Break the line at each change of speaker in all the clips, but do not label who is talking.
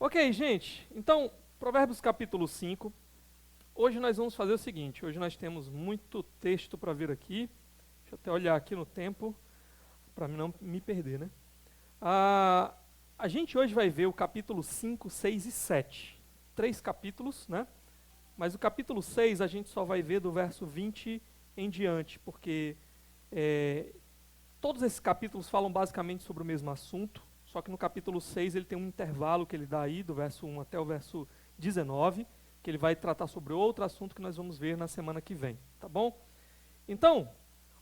Ok, gente, então, Provérbios capítulo 5. Hoje nós vamos fazer o seguinte, hoje nós temos muito texto para ver aqui. Deixa eu até olhar aqui no tempo, para não me perder, né? A gente hoje vai ver o capítulo 5, 6 e 7. 3 capítulos, né? Mas o capítulo 6 a gente só vai ver do verso 20 em diante, porque todos esses capítulos falam basicamente sobre o mesmo assunto, só que no capítulo 6 ele tem um intervalo que ele dá aí, do verso 1 até o verso 19, que ele vai tratar sobre outro assunto que nós vamos ver na semana que vem, tá bom? Então,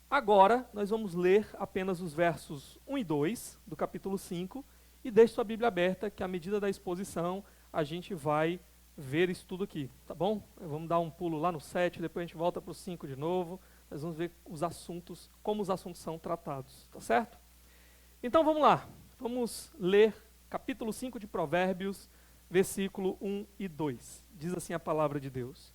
agora nós vamos ler apenas os versos 1 e 2 do capítulo 5, e deixe sua Bíblia aberta, que à medida da exposição a gente vai ver isso tudo aqui, tá bom? Vamos dar um pulo lá no 7, depois a gente volta para o 5 de novo, nós vamos ver os assuntos, como os assuntos são tratados, tá certo? Então vamos lá, vamos ler capítulo 5 de Provérbios, versículo 1 e 2. Diz assim a palavra de Deus: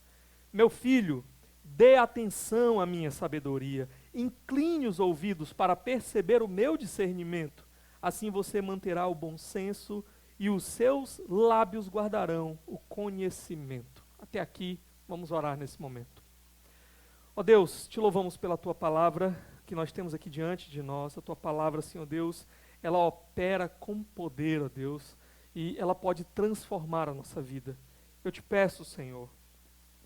Meu filho, dê atenção à minha sabedoria, incline os ouvidos para perceber o meu discernimento, assim você manterá o bom senso e os seus lábios guardarão o conhecimento. Até aqui, vamos orar nesse momento. Ó Deus, te louvamos pela tua palavra que nós temos aqui diante de nós. A tua palavra, Senhor Deus, ela opera com poder, ó Deus, e ela pode transformar a nossa vida. Eu te peço, Senhor,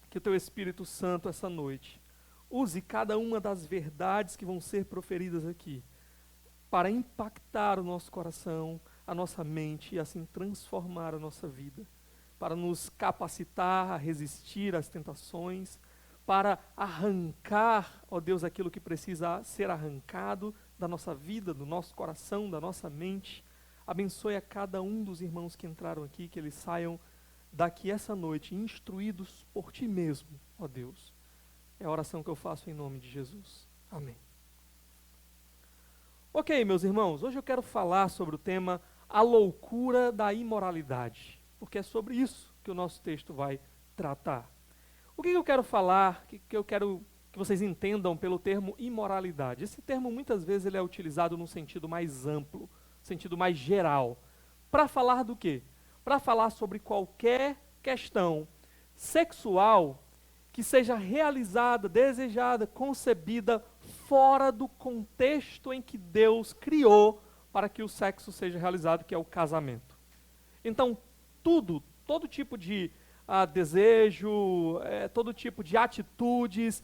que o teu Espírito Santo essa noite use cada uma das verdades que vão ser proferidas aqui para impactar o nosso coração, a nossa mente e assim transformar a nossa vida, para nos capacitar a resistir às tentações, para arrancar, ó Deus, aquilo que precisa ser arrancado da nossa vida, do nosso coração, da nossa mente. Abençoe a cada um dos irmãos que entraram aqui, que eles saiam daqui essa noite instruídos por Ti mesmo, ó Deus. É a oração que eu faço em nome de Jesus. Amém. Ok, meus irmãos, hoje eu quero falar sobre o tema a loucura da imoralidade, porque é sobre isso que o nosso texto vai tratar. O que eu quero falar, que eu quero que vocês entendam pelo termo imoralidade? Esse termo muitas vezes ele é utilizado num sentido mais amplo, sentido mais geral. Para falar do quê? Para falar sobre qualquer questão sexual que seja realizada, desejada, concebida fora do contexto em que Deus criou para que o sexo seja realizado, que é o casamento. Então, todo tipo de desejo, todo tipo de atitudes,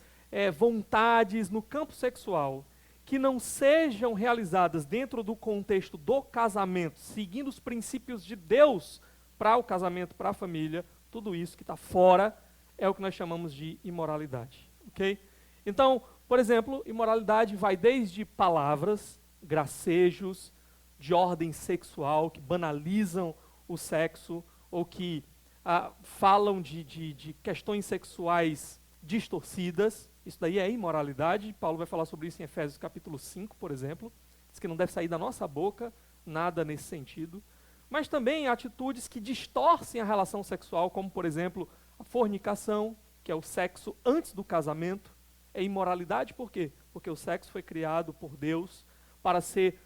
vontades no campo sexual que não sejam realizadas dentro do contexto do casamento, seguindo os princípios de Deus para o casamento, para a família, tudo isso que está fora é o que nós chamamos de imoralidade, ok? Então, por exemplo, imoralidade vai desde palavras, gracejos, de ordem sexual, que banalizam o sexo, ou que falam de questões sexuais distorcidas. Isso daí é imoralidade. Paulo vai falar sobre isso em Efésios capítulo 5, por exemplo. Diz que não deve sair da nossa boca nada nesse sentido. Mas também atitudes que distorcem a relação sexual, como, por exemplo, a fornicação, que é o sexo antes do casamento. É imoralidade por quê? Porque o sexo foi criado por Deus para ser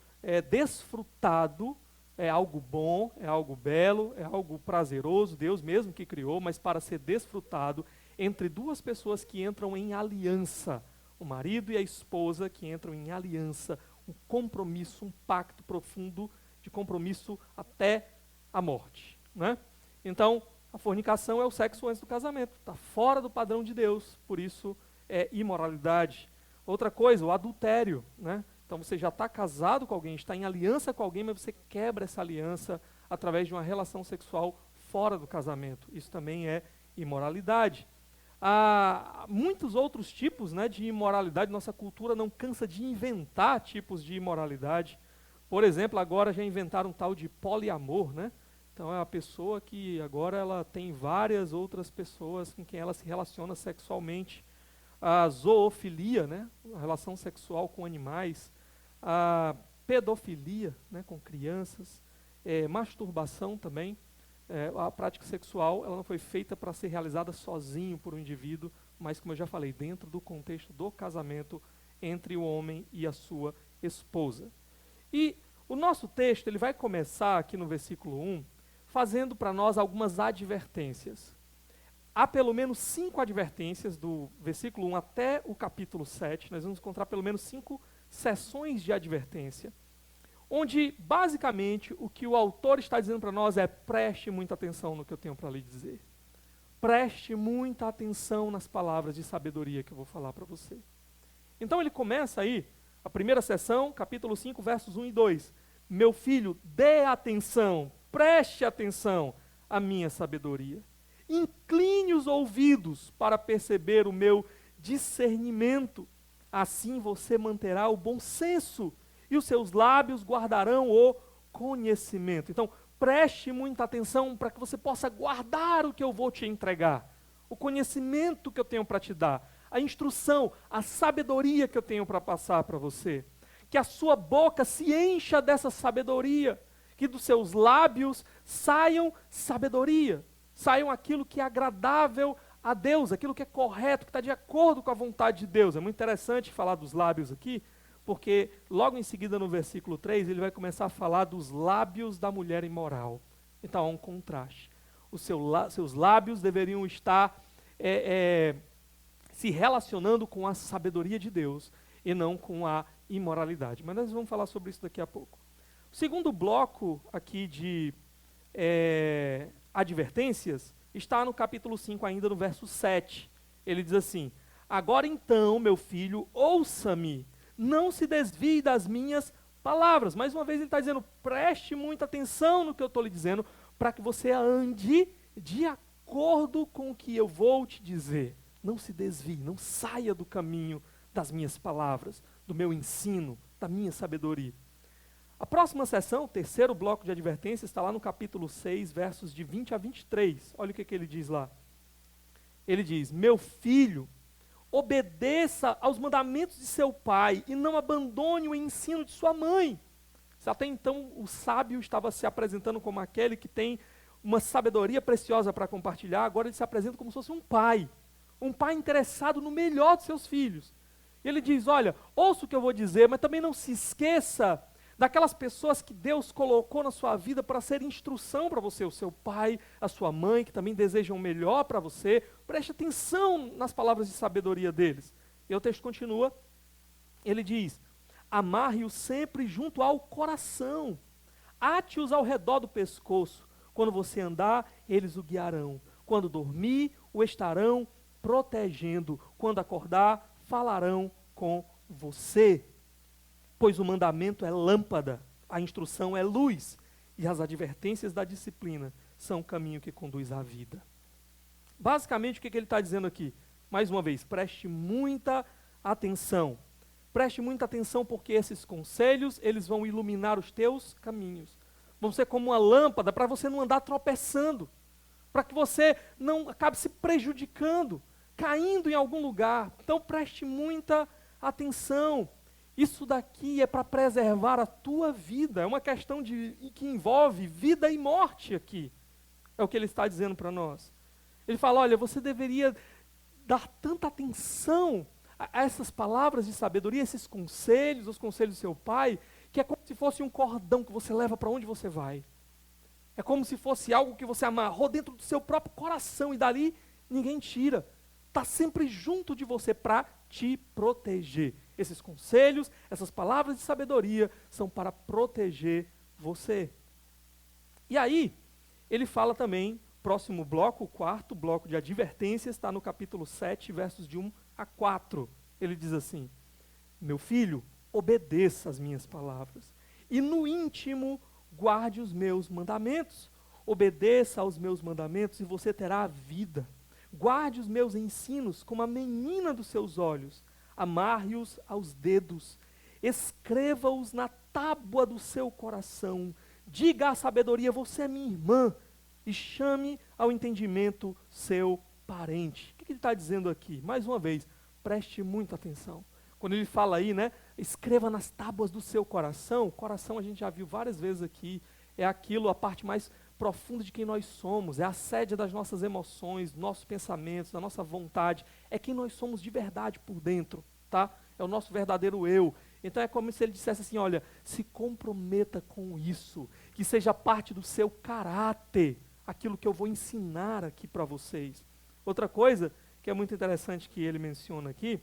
desfrutado, é algo bom, é algo belo, é algo prazeroso, Deus mesmo que criou, mas para ser desfrutado entre duas pessoas que entram em aliança, o marido e a esposa que entram em aliança, um compromisso, um pacto profundo de compromisso até a morte, né? Então, a fornicação é o sexo antes do casamento, está fora do padrão de Deus, por isso é imoralidade. Outra coisa, o adultério, né? Então você já está casado com alguém, está em aliança com alguém, mas você quebra essa aliança através de uma relação sexual fora do casamento. Isso também é imoralidade. Há muitos outros tipos, né, de imoralidade. Nossa cultura não cansa de inventar tipos de imoralidade. Por exemplo, agora já inventaram um tal de poliamor, né? Então é uma pessoa que agora ela tem várias outras pessoas com quem ela se relaciona sexualmente. A zoofilia, né, a relação sexual com animais, a pedofilia, né, com crianças, masturbação também. A prática sexual ela não foi feita para ser realizada sozinho por um indivíduo, mas, como eu já falei, dentro do contexto do casamento entre o homem e a sua esposa. E o nosso texto ele vai começar aqui no versículo 1 fazendo para nós algumas advertências. Há pelo menos 5 advertências, do versículo 1 até o capítulo 7, nós vamos encontrar pelo menos 5 sessões de advertência, onde, basicamente, o que o autor está dizendo para nós é: preste muita atenção no que eu tenho para lhe dizer. Preste muita atenção nas palavras de sabedoria que eu vou falar para você. Então ele começa aí, a primeira sessão, capítulo 5, versos 1 e 2. Meu filho, dê atenção, preste atenção à minha sabedoria. Incline os ouvidos para perceber o meu discernimento. Assim você manterá o bom senso e os seus lábios guardarão o conhecimento. Então, preste muita atenção para que você possa guardar o que eu vou te entregar, o conhecimento que eu tenho para te dar, a instrução, a sabedoria que eu tenho para passar para você. Que a sua boca se encha dessa sabedoria, que dos seus lábios saiam sabedoria, saiam aquilo que é agradável a Deus, aquilo que é correto, que está de acordo com a vontade de Deus. É muito interessante falar dos lábios aqui, porque logo em seguida no versículo 3, ele vai começar a falar dos lábios da mulher imoral. Então há um contraste. Os seus lábios deveriam estar se relacionando com a sabedoria de Deus e não com a imoralidade. Mas nós vamos falar sobre isso daqui a pouco. O segundo bloco aqui de advertências está no capítulo 5 ainda, no verso 7. Ele diz assim: agora então, meu filho, ouça-me, não se desvie das minhas palavras. Mais uma vez ele está dizendo: preste muita atenção no que eu estou lhe dizendo, para que você ande de acordo com o que eu vou te dizer. Não se desvie, não saia do caminho das minhas palavras, do meu ensino, da minha sabedoria. A próxima sessão, o terceiro bloco de advertências, está lá no capítulo 6, versos de 20 a 23. Olha o que ele diz lá. Ele diz: meu filho, obedeça aos mandamentos de seu pai e não abandone o ensino de sua mãe. Se até então o sábio estava se apresentando como aquele que tem uma sabedoria preciosa para compartilhar, agora ele se apresenta como se fosse um pai interessado no melhor dos seus filhos. E ele diz: olha, ouça o que eu vou dizer, mas também não se esqueça daquelas pessoas que Deus colocou na sua vida para ser instrução para você, o seu pai, a sua mãe, que também desejam o melhor para você. Preste atenção nas palavras de sabedoria deles. E o texto continua, ele diz: amarre-os sempre junto ao coração, ate-os ao redor do pescoço. Quando você andar, eles o guiarão. Quando dormir, o estarão protegendo. Quando acordar, falarão com você. Pois o mandamento é lâmpada, a instrução é luz, e as advertências da disciplina são o caminho que conduz à vida. Basicamente, o que ele está dizendo aqui? Mais uma vez, preste muita atenção. Preste muita atenção, porque esses conselhos, eles vão iluminar os teus caminhos. Vão ser como uma lâmpada para você não andar tropeçando, para que você não acabe se prejudicando, caindo em algum lugar. Então preste muita atenção. Isso daqui é para preservar a tua vida. É uma questão que envolve vida e morte aqui. É o que ele está dizendo para nós. Ele fala: olha, você deveria dar tanta atenção a essas palavras de sabedoria, esses conselhos, os conselhos do seu pai, que é como se fosse um cordão que você leva para onde você vai. É como se fosse algo que você amarrou dentro do seu próprio coração e dali ninguém tira. Está sempre junto de você para te proteger. Esses conselhos, essas palavras de sabedoria são para proteger você. E aí, ele fala também, próximo bloco, o quarto bloco de advertências, está no capítulo 7, versos de 1 a 4. Ele diz assim: meu filho, obedeça as minhas palavras, e no íntimo guarde os meus mandamentos. Obedeça aos meus mandamentos e você terá a vida. Guarde os meus ensinos como a menina dos seus olhos. Amarre-os aos dedos, escreva-os na tábua do seu coração. Diga à sabedoria: você é minha irmã, e chame ao entendimento seu parente. O que ele está dizendo aqui? Mais uma vez, preste muita atenção. Quando ele fala aí, né, escreva nas tábuas do seu coração. O coração, a gente já viu várias vezes aqui, é aquilo, a parte mais profunda de quem nós somos, é a sede das nossas emoções, dos nossos pensamentos, da nossa vontade, é quem nós somos de verdade por dentro, tá? É o nosso verdadeiro eu. Então é como se ele dissesse assim, olha, se comprometa com isso, que seja parte do seu caráter, aquilo que eu vou ensinar aqui para vocês. Outra coisa que é muito interessante que ele menciona aqui,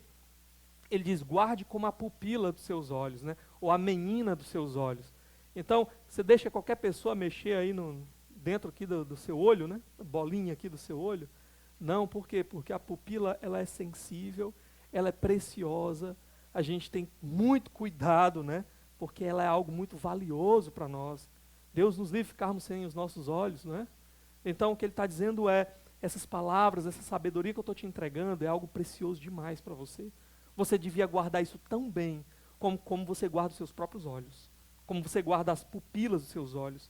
ele diz, guarde como a pupila dos seus olhos, né? Ou a menina dos seus olhos. Então, você deixa qualquer pessoa mexer aí dentro aqui do seu olho, né? A bolinha aqui do seu olho. Não, por quê? Porque a pupila, ela é sensível, ela é preciosa, a gente tem muito cuidado, né? Porque ela é algo muito valioso para nós. Deus nos livre de ficarmos sem os nossos olhos, não é? Então, o que ele está dizendo é, essas palavras, essa sabedoria que eu estou te entregando é algo precioso demais para você. Você devia guardar isso tão bem como você guarda os seus próprios olhos, como você guarda as pupilas dos seus olhos.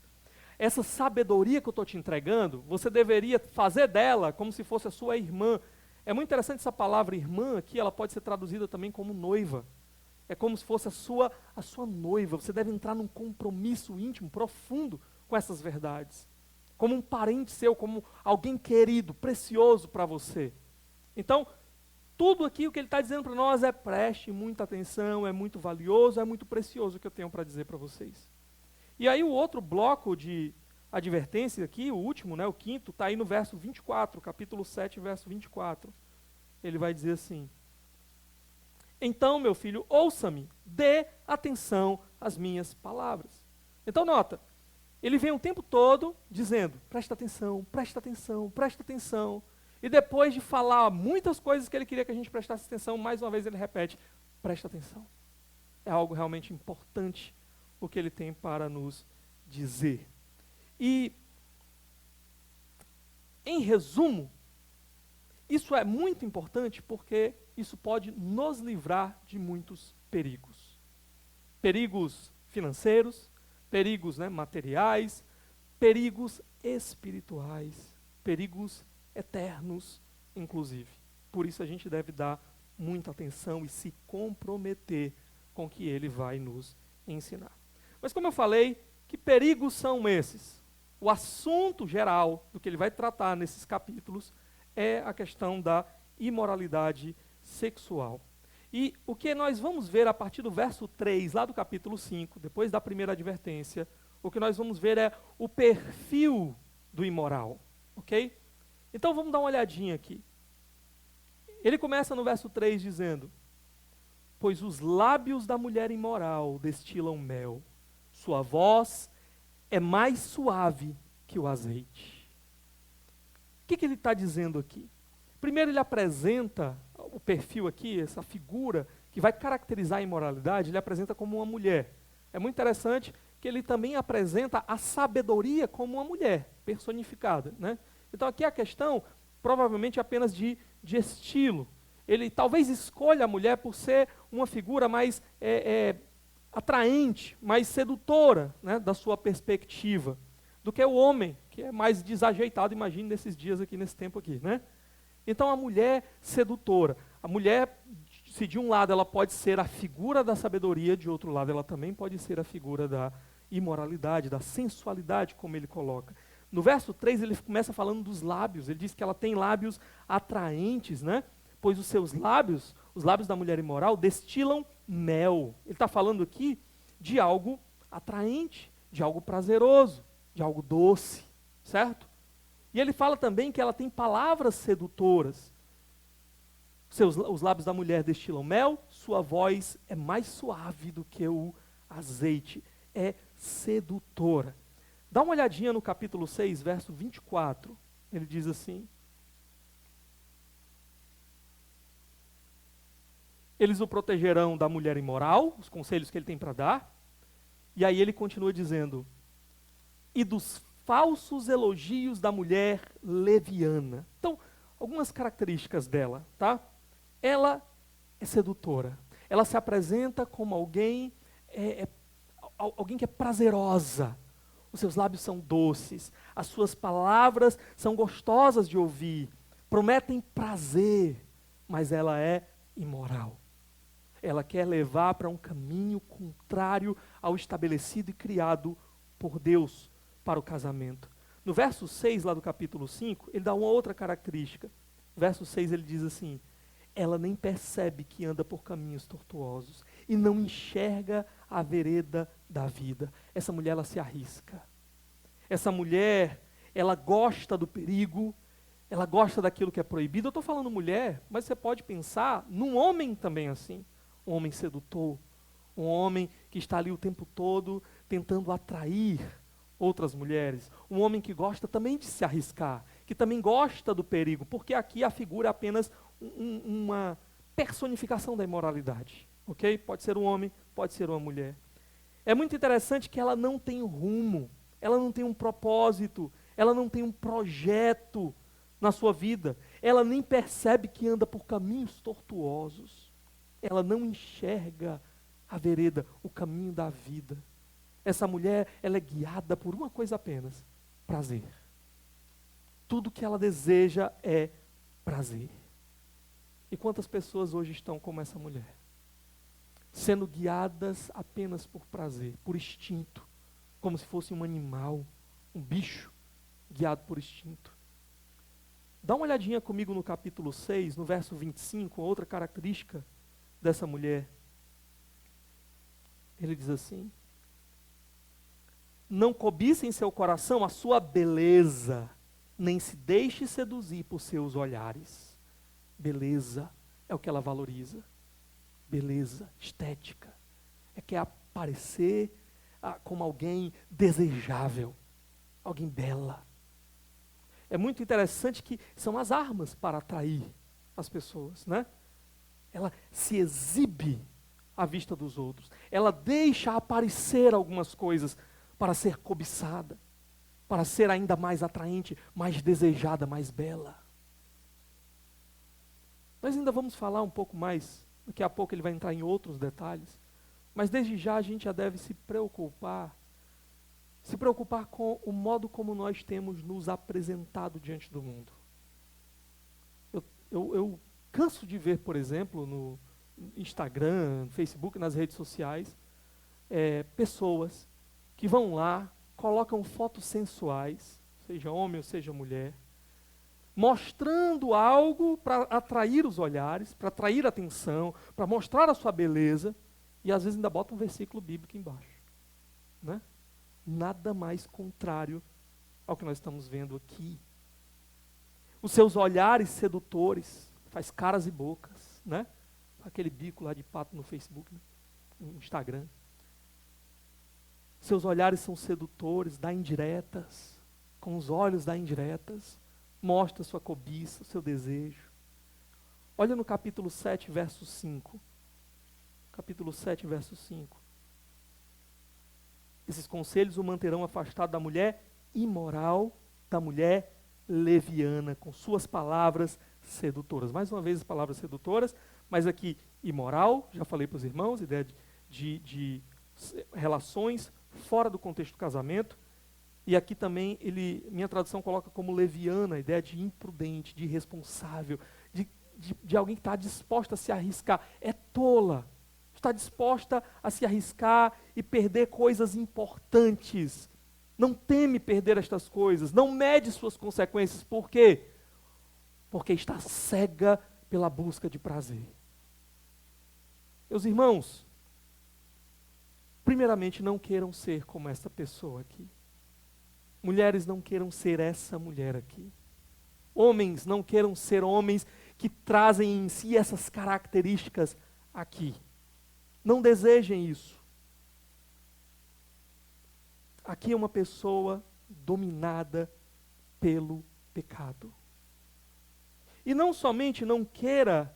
Essa sabedoria que eu estou te entregando, você deveria fazer dela como se fosse a sua irmã. É muito interessante essa palavra irmã aqui, ela pode ser traduzida também como noiva. É como se fosse a sua noiva. Você deve entrar num compromisso íntimo, profundo com essas verdades. Como um parente seu, como alguém querido, precioso para você. Então, tudo aqui o que ele está dizendo para nós é preste muita atenção, é muito valioso, é muito precioso o que eu tenho para dizer para vocês. E aí o outro bloco de advertência aqui, o último, né, o quinto, está aí no verso 24, capítulo 7, verso 24. Ele vai dizer assim, então, meu filho, ouça-me, dê atenção às minhas palavras. Então, nota, ele vem o tempo todo dizendo, presta atenção, presta atenção, presta atenção. E depois de falar muitas coisas que ele queria que a gente prestasse atenção, mais uma vez ele repete, presta atenção. É algo realmente importante o que ele tem para nos dizer. E, em resumo, isso é muito importante porque isso pode nos livrar de muitos perigos. Perigos financeiros, perigos, né, materiais, perigos espirituais, perigos eternos, inclusive. Por isso a gente deve dar muita atenção e se comprometer com o que ele vai nos ensinar. Mas como eu falei, que perigos são esses? O assunto geral do que ele vai tratar nesses capítulos é a questão da imoralidade sexual. E o que nós vamos ver a partir do verso 3, lá do capítulo 5, depois da primeira advertência, o que nós vamos ver é o perfil do imoral, ok? Então vamos dar uma olhadinha aqui. Ele começa no verso 3 dizendo, pois os lábios da mulher imoral destilam mel, sua voz é mais suave que o azeite. O que ele está dizendo aqui? Primeiro ele apresenta o perfil aqui, essa figura que vai caracterizar a imoralidade, ele apresenta como uma mulher. É muito interessante que ele também apresenta a sabedoria como uma mulher personificada, né? Então aqui a questão provavelmente apenas de estilo. Ele talvez escolha a mulher por ser uma figura mais atraente, mais sedutora, né, da sua perspectiva, do que o homem, que é mais desajeitado, imagine nesses dias aqui, nesse tempo aqui, né? Então a mulher sedutora, a mulher, se de um lado ela pode ser a figura da sabedoria, de outro lado ela também pode ser a figura da imoralidade, da sensualidade, como ele coloca. No verso 3 ele começa falando dos lábios, ele diz que ela tem lábios atraentes, né? Pois os seus lábios, os lábios da mulher imoral, destilam mel. Ele está falando aqui de algo atraente, de algo prazeroso, de algo doce, certo? E ele fala também que ela tem palavras sedutoras. Os lábios da mulher destilam mel, sua voz é mais suave do que o azeite, é sedutora. Dá uma olhadinha no capítulo 6, verso 24. Ele diz assim, eles o protegerão da mulher imoral, os conselhos que ele tem para dar. E aí ele continua dizendo, e dos falsos elogios da mulher leviana. Então, algumas características dela, tá? Ela é sedutora. Ela se apresenta como alguém que é prazerosa. Os seus lábios são doces. As suas palavras são gostosas de ouvir. Prometem prazer, mas ela é imoral. Ela quer levar para um caminho contrário ao estabelecido e criado por Deus para o casamento. No verso 6 lá do capítulo 5, ele dá uma outra característica. Verso 6 ele diz assim, ela nem percebe que anda por caminhos tortuosos e não enxerga a vereda da vida. Essa mulher, ela se arrisca. Essa mulher, ela gosta do perigo, ela gosta daquilo que é proibido. Eu estou falando mulher, mas você pode pensar num homem também assim. Um homem sedutor, um homem que está ali o tempo todo tentando atrair outras mulheres. Um homem que gosta também de se arriscar, que também gosta do perigo, porque aqui a figura é apenas uma personificação da imoralidade. Ok? Pode ser um homem, pode ser uma mulher. É muito interessante que ela não tem rumo, ela não tem um propósito, ela não tem um projeto na sua vida. Ela nem percebe que anda por caminhos tortuosos. Ela não enxerga a vereda, o caminho da vida. Essa mulher, ela é guiada por uma coisa apenas: prazer. Tudo que ela deseja é prazer. E quantas pessoas hoje estão como essa mulher? Sendo guiadas apenas por prazer, por instinto, como se fosse um animal, um bicho, guiado por instinto. Dá uma olhadinha comigo no capítulo 6, no verso 25, outra característica dessa mulher. Ele diz assim: não cobice em seu coração a sua beleza, nem se deixe seduzir por seus olhares. Beleza é o que ela valoriza. Beleza, estética. É que é aparecer como alguém desejável, alguém bela. É muito interessante que são as armas para atrair as pessoas, né? Ela se exibe à vista dos outros. Ela deixa aparecer algumas coisas para ser cobiçada, para ser ainda mais atraente, mais desejada, mais bela. Nós ainda vamos falar um pouco mais, daqui a pouco ele vai entrar em outros detalhes, mas desde já a gente já deve se preocupar com o modo como nós temos nos apresentado diante do mundo. Eu canso de ver, por exemplo, no Instagram, no Facebook, nas redes sociais, pessoas que vão lá, colocam fotos sensuais, seja homem ou seja mulher, mostrando algo para atrair os olhares, para atrair a atenção, para mostrar a sua beleza, e às vezes ainda bota um versículo bíblico embaixo, né? Nada mais contrário ao que nós estamos vendo aqui. Os seus olhares sedutores, faz caras e bocas, né? Aquele bico lá de pato no Facebook, né? No Instagram. Seus olhares são sedutores, dá indiretas, com os olhos dá indiretas, mostra sua cobiça, seu desejo. Olha no capítulo 7, verso 5. Capítulo 7, verso 5. Esses conselhos o manterão afastado da mulher imoral, da mulher leviana, com suas palavras sedutoras. Mais uma vez as palavras sedutoras, mas aqui imoral, já falei para os irmãos, ideia de relações fora do contexto do casamento. E aqui também, minha tradução coloca como leviana, a ideia de imprudente, de irresponsável, de alguém que está disposta a se arriscar. É tola, está disposta a se arriscar e perder coisas importantes. Não teme perder estas coisas, não mede suas consequências. Por quê? Porque está cega pela busca de prazer. Meus irmãos, primeiramente, não queiram ser como essa pessoa aqui. Mulheres, não queiram ser essa mulher aqui. Homens, não queiram ser homens que trazem em si essas características aqui. Não desejem isso. Aqui é uma pessoa dominada pelo pecado. E não somente não queira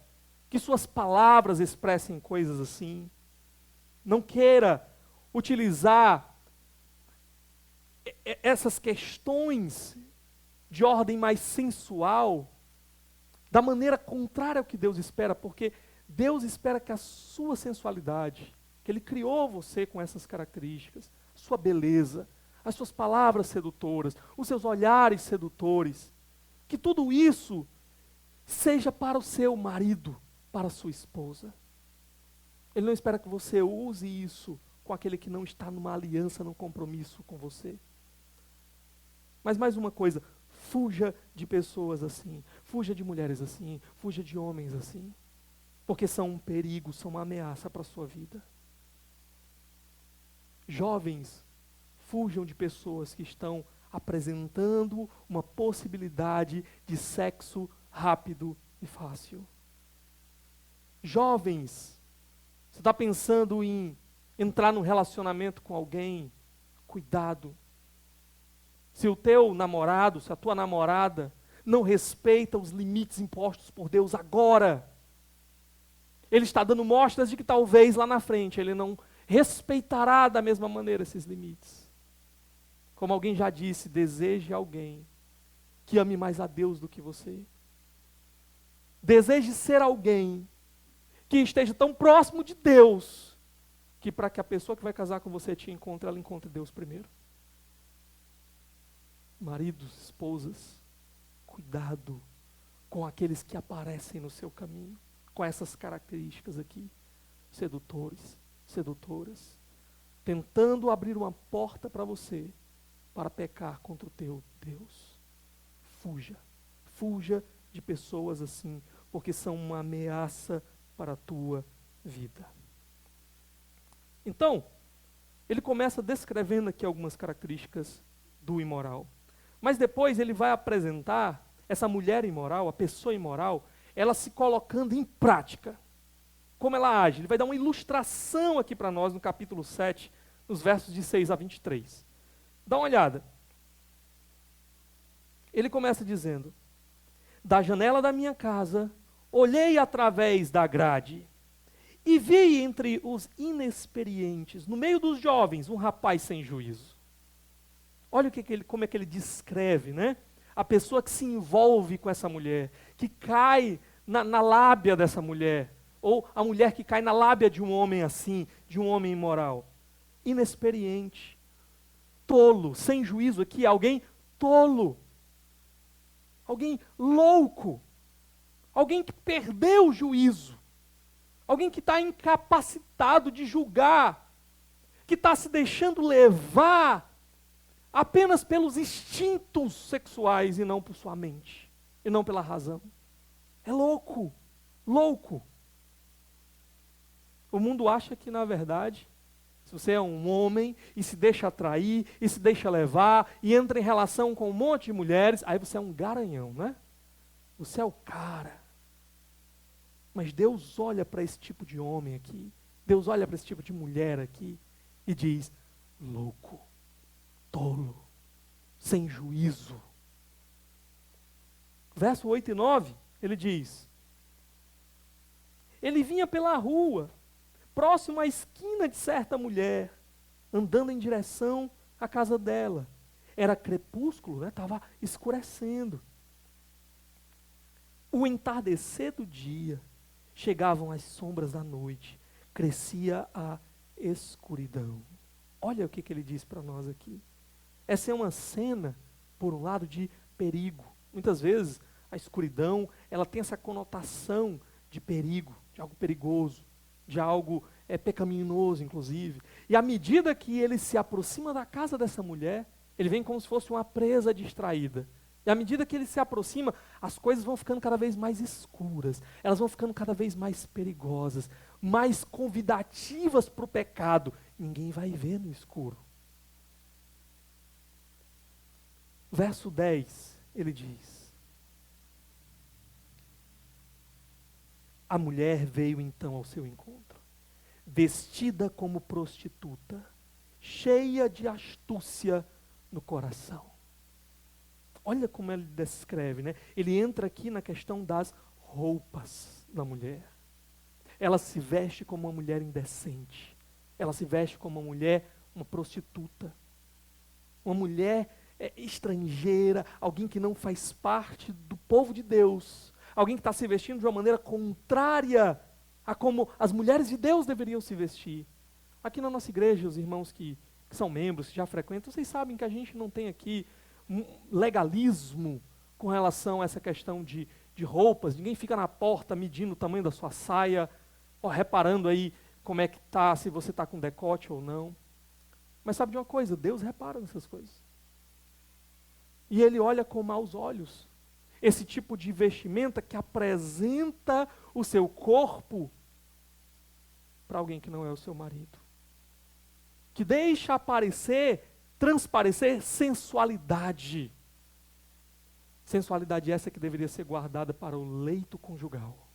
que suas palavras expressem coisas assim, não queira utilizar essas questões de ordem mais sensual da maneira contrária ao que Deus espera, porque Deus espera que a sua sensualidade, que Ele criou você com essas características, sua beleza, as suas palavras sedutoras, os seus olhares sedutores, que tudo isso seja para o seu marido, para a sua esposa. Ele não espera que você use isso com aquele que não está numa aliança, num compromisso com você. Mas mais uma coisa, fuja de pessoas assim, fuja de mulheres assim, fuja de homens assim. porque são um perigo, são uma ameaça para a sua vida. Jovens, fujam de pessoas que estão apresentando uma possibilidade de sexo rápido e fácil. Jovens, você está pensando em entrar num relacionamento com alguém? Cuidado. Se o teu namorado, se a tua namorada não respeita os limites impostos por Deus agora, ele está dando mostras de que talvez lá na frente ele não respeitará da mesma maneira esses limites. Como alguém já disse, deseje alguém que ame mais a Deus do que você. Deseje ser alguém que esteja tão próximo de Deus, que para que a pessoa que vai casar com você te encontre, ela encontre Deus primeiro. Maridos, esposas, cuidado com aqueles que aparecem no seu caminho, com essas características aqui, sedutores, sedutoras, tentando abrir uma porta para você, para pecar contra o teu Deus. Fuja de pessoas assim, porque são uma ameaça para a tua vida. Então, ele começa descrevendo aqui algumas características do imoral. Mas depois ele vai apresentar essa mulher imoral, a pessoa imoral, ela se colocando em prática. Como ela age? Ele vai dar uma ilustração aqui para nós no capítulo 7, nos versos de 6 a 23. Dá uma olhada. Ele começa dizendo: da janela da minha casa, olhei através da grade e vi entre os inexperientes, no meio dos jovens, um rapaz sem juízo. Olha como é que ele descreve, né? A pessoa que se envolve com essa mulher, que cai na lábia dessa mulher, ou a mulher que cai na lábia de um homem assim, de um homem imoral. Inexperiente, tolo, sem juízo aqui, alguém tolo, alguém louco, alguém que perdeu o juízo, alguém que está incapacitado de julgar, que está se deixando levar apenas pelos instintos sexuais e não por sua mente, e não pela razão. É louco, louco. O mundo acha que, na verdade, se você é um homem e se deixa atrair, e se deixa levar, e entra em relação com um monte de mulheres, aí você é um garanhão, né? Você é o cara. Mas Deus olha para esse tipo de homem aqui, Deus olha para esse tipo de mulher aqui, e diz: louco, tolo, sem juízo. Verso 8 e 9, ele diz: ele vinha pela rua, próximo à esquina de certa mulher, andando em direção à casa dela. Era crepúsculo, estava escurecendo. O entardecer do dia, chegavam as sombras da noite, crescia a escuridão. Olha o que ele diz para nós aqui. Essa é uma cena, por um lado, de perigo. Muitas vezes a escuridão, ela tem essa conotação de perigo, de algo perigoso, de algo pecaminoso, inclusive. E à medida que ele se aproxima da casa dessa mulher, ele vem como se fosse uma presa distraída. E à medida que ele se aproxima, as coisas vão ficando cada vez mais escuras, elas vão ficando cada vez mais perigosas, mais convidativas para o pecado. Ninguém vai ver no escuro. Verso 10, ele diz: a mulher veio então ao seu encontro, vestida como prostituta, cheia de astúcia no coração. Olha como ele descreve, né? Ele entra aqui na questão das roupas da mulher. Ela se veste como uma mulher indecente. Ela se veste como uma mulher, uma prostituta. Uma mulher estrangeira, alguém que não faz parte do povo de Deus. Alguém que está se vestindo de uma maneira contrária a como as mulheres de Deus deveriam se vestir. Aqui na nossa igreja, os irmãos que são membros, que já frequentam, vocês sabem que a gente não tem aqui um legalismo com relação a essa questão de roupas. Ninguém fica na porta medindo o tamanho da sua saia, reparando aí como é que está, se você está com decote ou não. Mas sabe de uma coisa? Deus repara nessas coisas. E Ele olha com maus olhos. esse tipo de vestimenta que apresenta o seu corpo para alguém que não é o seu marido. Que deixa transparecer sensualidade. Sensualidade essa que deveria ser guardada para o leito conjugal.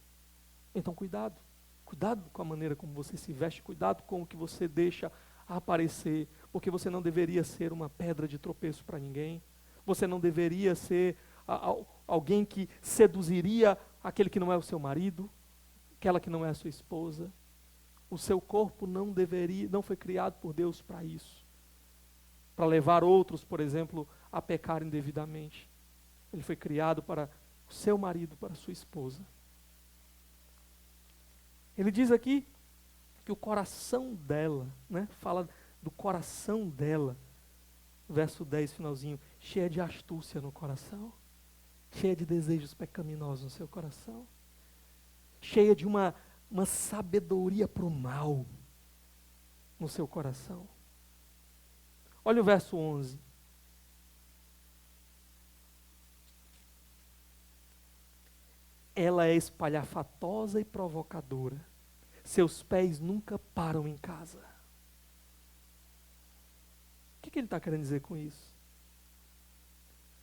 Então cuidado. Cuidado com a maneira como você se veste, cuidado com o que você deixa aparecer, porque você não deveria ser uma pedra de tropeço para ninguém. Você não deveria ser alguém que seduziria aquele que não é o seu marido, aquela que não é a sua esposa. O seu corpo não foi criado por Deus para isso. Para levar outros, por exemplo, a pecar indevidamente. Ele foi criado para o seu marido, para a sua esposa. Ele diz aqui que o coração dela, né, fala do coração dela, verso 10, finalzinho, cheia de astúcia no coração, cheia de desejos pecaminosos no seu coração, cheia de uma sabedoria para o mal no seu coração. Olha o verso 11. Ela é espalhafatosa e provocadora. Seus pés nunca param em casa. O que ele está querendo dizer com isso?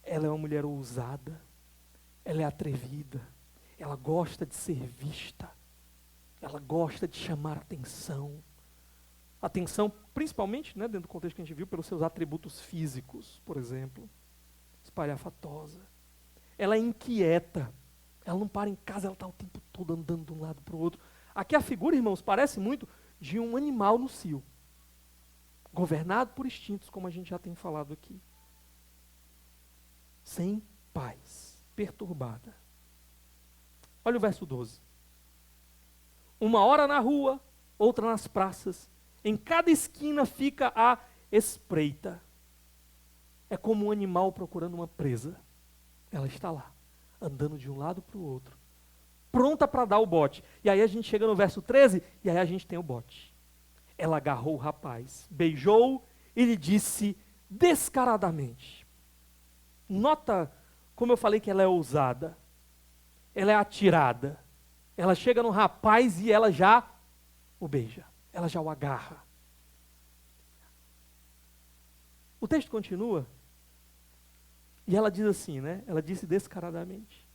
Ela é uma mulher ousada. Ela é atrevida. Ela gosta de ser vista. Ela gosta de chamar atenção. Atenção, principalmente, né, dentro do contexto que a gente viu, pelos seus atributos físicos, por exemplo. Espalhafatosa. Ela é inquieta. Ela não para em casa, ela está o tempo todo andando de um lado para o outro. Aqui a figura, irmãos, parece muito de um animal no cio. Governado por instintos, como a gente já tem falado aqui. Sem paz, perturbada. Olha o verso 12. Uma hora na rua, outra nas praças. Em cada esquina fica a espreita. É como um animal procurando uma presa. Ela está lá, andando de um lado para o outro, pronta para dar o bote. E aí a gente chega no verso 13, e aí a gente tem o bote. Ela agarrou o rapaz, beijou e lhe disse descaradamente. Nota como eu falei que ela é ousada. Ela é atirada. Ela chega no rapaz e ela já o beija. Ela já o agarra. O texto continua. E ela diz assim, né? Ela disse descaradamente.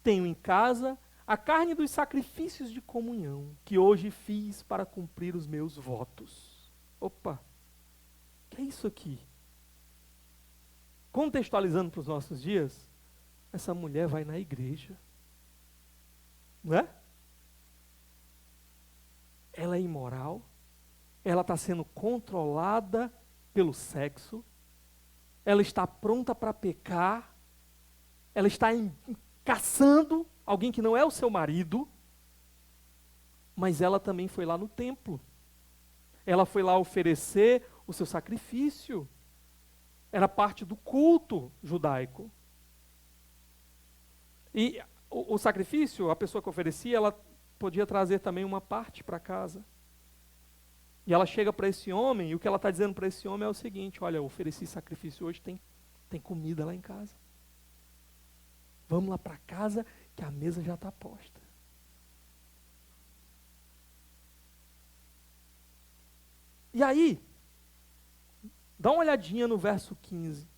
Tenho em casa a carne dos sacrifícios de comunhão, que hoje fiz para cumprir os meus votos. Opa, o que é isso aqui? Contextualizando para os nossos dias, essa mulher vai na igreja. Não é? Ela é imoral, ela está sendo controlada pelo sexo, ela está pronta para pecar, ela está caçando alguém que não é o seu marido, mas ela também foi lá no templo. Ela foi lá oferecer o seu sacrifício. Era parte do culto judaico. E o sacrifício, a pessoa que oferecia, ela podia trazer também uma parte para casa. E ela chega para esse homem, e o que ela está dizendo para esse homem é o seguinte: olha, eu ofereci sacrifício hoje, tem comida lá em casa. Vamos lá para casa, que a mesa já está posta. E aí, dá uma olhadinha no verso 15.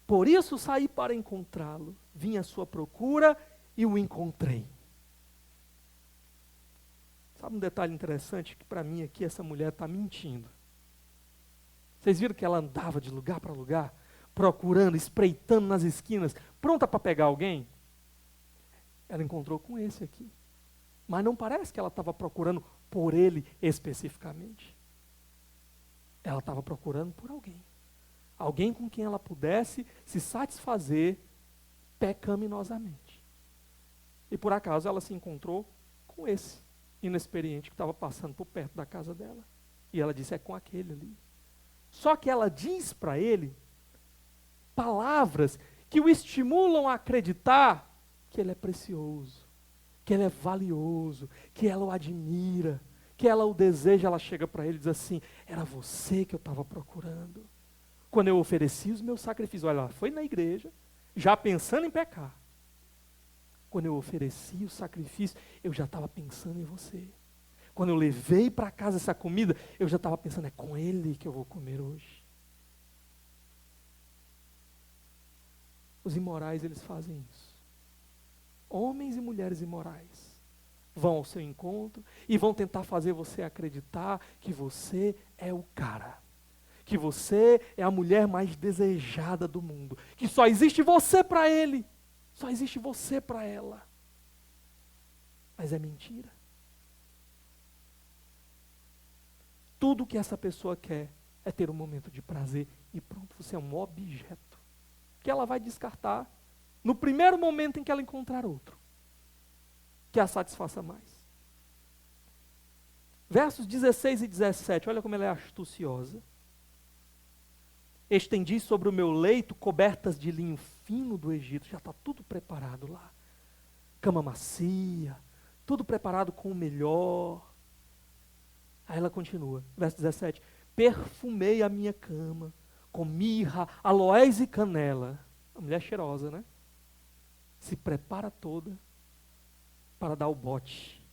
Por isso saí para encontrá-lo, vim à sua procura e o encontrei. Sabe um detalhe interessante? Que para mim aqui essa mulher está mentindo. Vocês viram que ela andava de lugar para lugar, procurando, espreitando nas esquinas, pronta para pegar alguém? Ela encontrou com esse aqui. Mas não parece que ela estava procurando por ele especificamente. Ela estava procurando por alguém. Alguém com quem ela pudesse se satisfazer pecaminosamente. E por acaso ela se encontrou com esse inexperiente que estava passando por perto da casa dela. E ela disse, é com aquele ali. Só que ela diz para ele palavras que o estimulam a acreditar que ele é precioso, que ele é valioso, que ela o admira, que ela o deseja. Ela chega para ele e diz assim, era você que eu estava procurando. Quando eu ofereci os meus sacrifícios, olha, ela foi na igreja, já pensando em pecar. Quando eu ofereci o sacrifício, eu já estava pensando em você. Quando eu levei para casa essa comida, eu já estava pensando, é com ele que eu vou comer hoje. Os imorais, eles fazem isso. Homens e mulheres imorais vão ao seu encontro e vão tentar fazer você acreditar que você é o cara. Que você é a mulher mais desejada do mundo. Que só existe você para ele. Só existe você para ela. Mas é mentira. Tudo que essa pessoa quer é ter um momento de prazer e pronto, você é um objeto que ela vai descartar no primeiro momento em que ela encontrar outro que a satisfaça mais. Versos 16 e 17, olha como ela é astuciosa. Estendi sobre o meu leito cobertas de linho fino do Egito, já está tudo preparado lá. Cama macia, tudo preparado com o melhor. Aí ela continua, verso 17. Perfumei a minha cama com mirra, aloés e canela. A mulher cheirosa, né? Se prepara toda para dar o bote.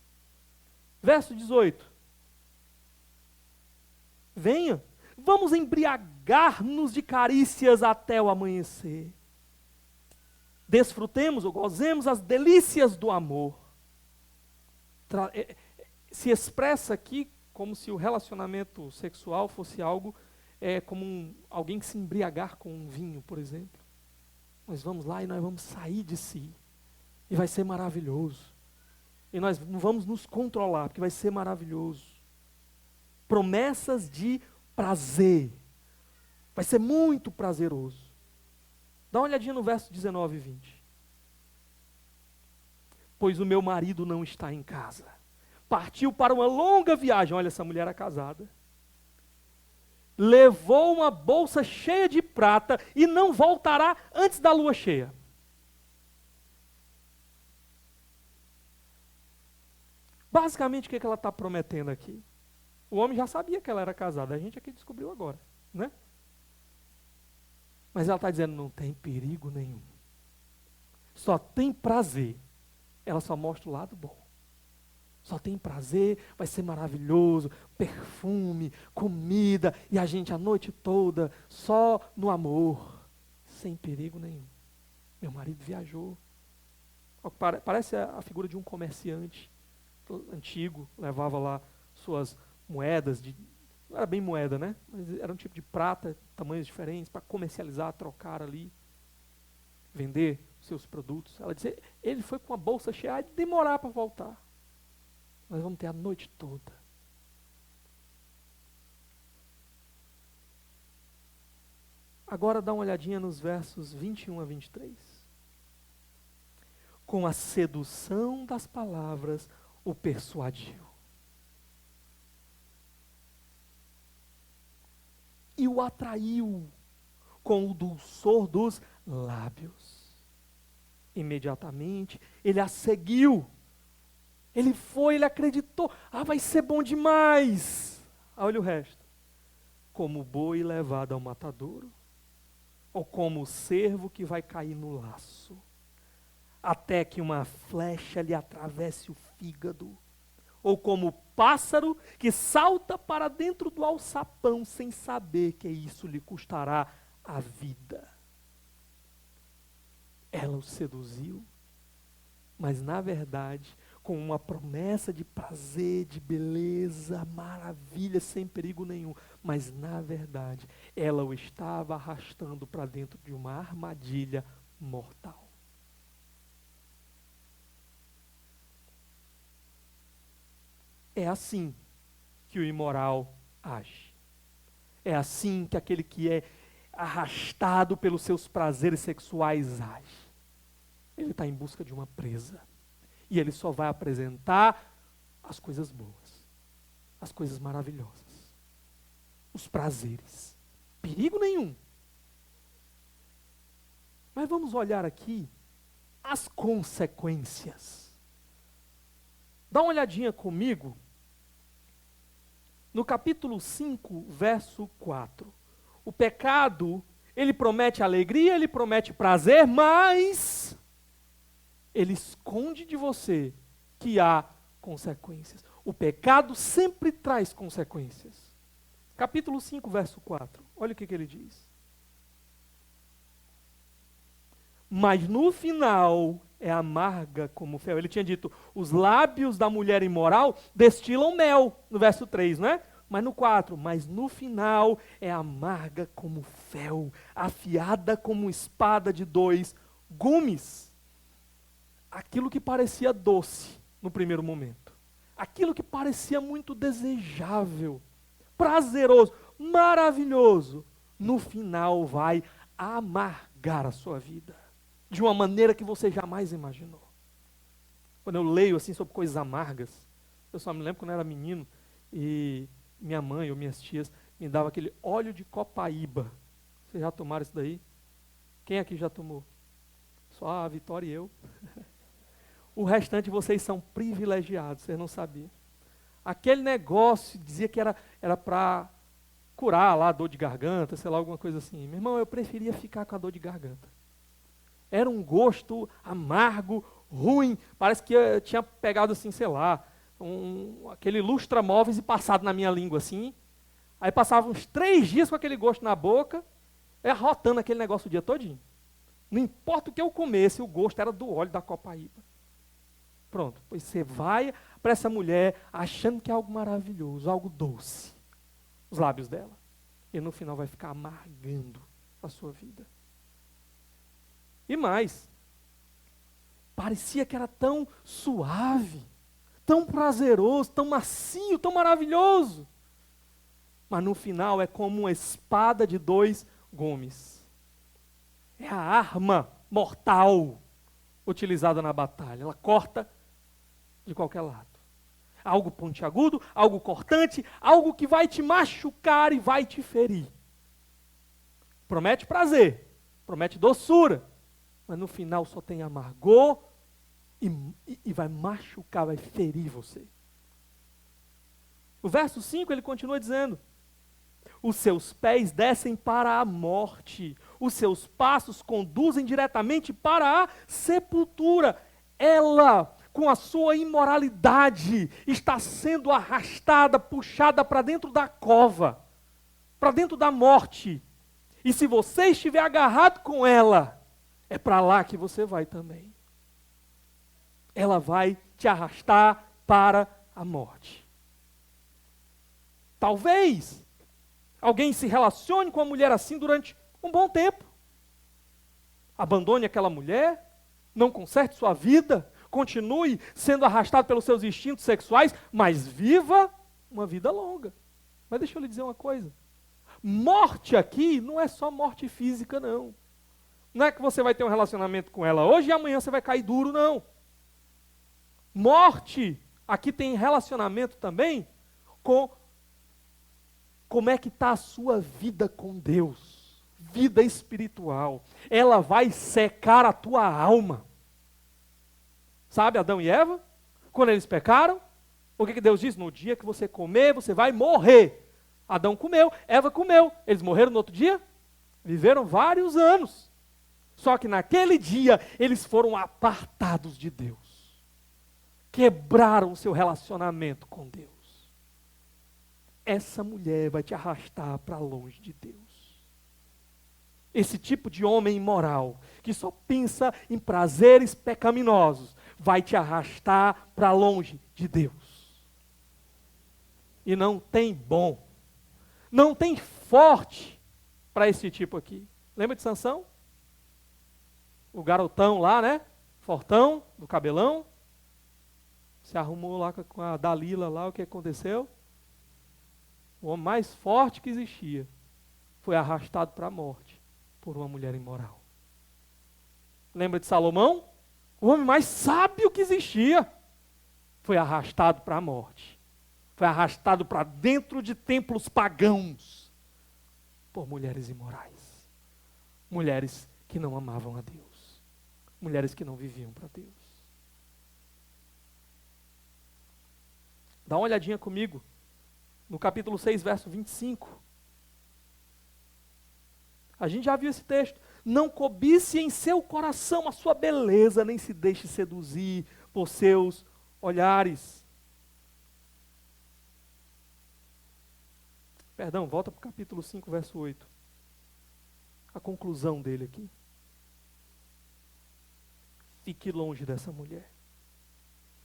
Verso 18. Venha, vamos embriagar-nos de carícias até o amanhecer. Desfrutemos ou gozemos as delícias do amor. Se expressa aqui como se o relacionamento sexual fosse algo como alguém que se embriagar com um vinho, por exemplo. Nós vamos lá e nós vamos sair de si. E vai ser maravilhoso. E nós não vamos nos controlar, porque vai ser maravilhoso. Promessas de prazer. Vai ser muito prazeroso. Dá uma olhadinha no verso 19 e 20. Pois o meu marido não está em casa. Partiu para uma longa viagem. Olha, essa mulher era casada. Levou uma bolsa cheia de prata e não voltará antes da lua cheia. Basicamente, o que ela está prometendo aqui? O homem já sabia que ela era casada, a gente aqui descobriu agora, né? Mas ela está dizendo, não tem perigo nenhum. Só tem prazer. Ela só mostra o lado bom. Só tem prazer, vai ser maravilhoso, perfume, comida, e a gente a noite toda só no amor, sem perigo nenhum. Meu marido viajou. Parece a figura de um comerciante antigo, levava lá suas moedas, não era bem moeda, né? Mas era um tipo de prata, tamanhos diferentes, para comercializar, trocar ali, vender seus produtos. Ela disse, ele foi com a bolsa cheia de demorar para voltar. Nós vamos ter a noite toda. Agora dá uma olhadinha nos versos 21 a 23. Com a sedução das palavras, o persuadiu. E o atraiu com o dulçor dos lábios. Imediatamente, ele a seguiu. Ele foi, ele acreditou. Vai ser bom demais. Olha o resto. Como o boi levado ao matadouro, ou como o cervo que vai cair no laço, até que uma flecha lhe atravesse o fígado, ou como o pássaro que salta para dentro do alçapão sem saber que isso lhe custará a vida. Ela o seduziu, mas na verdade, com uma promessa de prazer, de beleza, maravilha, sem perigo nenhum. Mas, na verdade, ela o estava arrastando para dentro de uma armadilha mortal. É assim que o imoral age. É assim que aquele que é arrastado pelos seus prazeres sexuais age. Ele está em busca de uma presa. E ele só vai apresentar as coisas boas, as coisas maravilhosas, os prazeres. Perigo nenhum. Mas vamos olhar aqui as consequências. Dá uma olhadinha comigo no capítulo 5, verso 4. O pecado, ele promete alegria, ele promete prazer, mas ele esconde de você que há consequências. O pecado sempre traz consequências. Capítulo 5, verso 4. Olha o que ele diz. Mas no final é amarga como fel. Ele tinha dito, os lábios da mulher imoral destilam mel, no verso 3, não é? Mas no 4, mas no final é amarga como fel, afiada como espada de dois gumes. Aquilo que parecia doce no primeiro momento, aquilo que parecia muito desejável, prazeroso, maravilhoso, no final vai amargar a sua vida, de uma maneira que você jamais imaginou. Quando eu leio assim sobre coisas amargas, eu só me lembro quando eu era menino e minha mãe ou minhas tias me davam aquele óleo de copaíba. Vocês já tomaram isso daí? Quem aqui já tomou? Só a Vitória e eu. O restante vocês são privilegiados, vocês não sabiam. Aquele negócio dizia que era para curar lá a dor de garganta, sei lá, alguma coisa assim. Meu irmão, eu preferia ficar com a dor de garganta. Era um gosto amargo, ruim. Parece que eu tinha pegado assim, sei lá, aquele lustra-móveis e passado na minha língua assim. Aí passava uns 3 dias com aquele gosto na boca, arrotando aquele negócio o dia todinho. Não importa o que eu comesse, o gosto era do óleo da copaíba. Pronto, pois você vai para essa mulher achando que é algo maravilhoso, algo doce, os lábios dela. E no final vai ficar amargando a sua vida. E mais, parecia que era tão suave, tão prazeroso, tão macio, tão maravilhoso. Mas no final é como uma espada de 2 gumes. É a arma mortal utilizada na batalha. Ela corta de qualquer lado. Algo pontiagudo, algo cortante, algo que vai te machucar e vai te ferir. Promete prazer, promete doçura, mas no final só tem amargor e vai machucar, vai ferir você. O verso 5 ele continua dizendo, os seus pés descem para a morte, os seus passos conduzem diretamente para a sepultura. Ela, com a sua imoralidade, está sendo arrastada, puxada para dentro da cova, para dentro da morte. E se você estiver agarrado com ela, é para lá que você vai também. Ela vai te arrastar para a morte. Talvez alguém se relacione com uma mulher assim durante um bom tempo. Abandone aquela mulher, não conserte sua vida, continue sendo arrastado pelos seus instintos sexuais, mas viva uma vida longa. Mas deixa eu lhe dizer uma coisa. Morte aqui não é só morte física, não. Não é que você vai ter um relacionamento com ela hoje e amanhã você vai cair duro, não. Morte aqui tem relacionamento também com como é que está a sua vida com Deus. Vida espiritual. Ela vai secar a tua alma. Sabe Adão e Eva? Quando eles pecaram, o que Deus disse? No dia que você comer, você vai morrer. Adão comeu, Eva comeu. Eles morreram no outro dia? Viveram vários anos. Só que naquele dia, eles foram apartados de Deus. Quebraram o seu relacionamento com Deus. Essa mulher vai te arrastar para longe de Deus. Esse tipo de homem imoral, que só pensa em prazeres pecaminosos, vai te arrastar para longe de Deus. E não tem bom, não tem forte para esse tipo aqui. Lembra de Sansão? O garotão lá, né? Fortão, do cabelão. Se arrumou lá com a Dalila lá, o que aconteceu? O homem mais forte que existia foi arrastado para a morte por uma mulher imoral. Lembra de Salomão? O homem mais sábio que existia foi arrastado para a morte. Foi arrastado para dentro de templos pagãos por mulheres imorais. Mulheres que não amavam a Deus. Mulheres que não viviam para Deus. Dá uma olhadinha comigo no capítulo 6, verso 25. A gente já viu esse texto. Não cobice em seu coração a sua beleza, nem se deixe seduzir por seus olhares. Perdão, volta para o capítulo 5, verso 8. A conclusão dele aqui. Fique longe dessa mulher.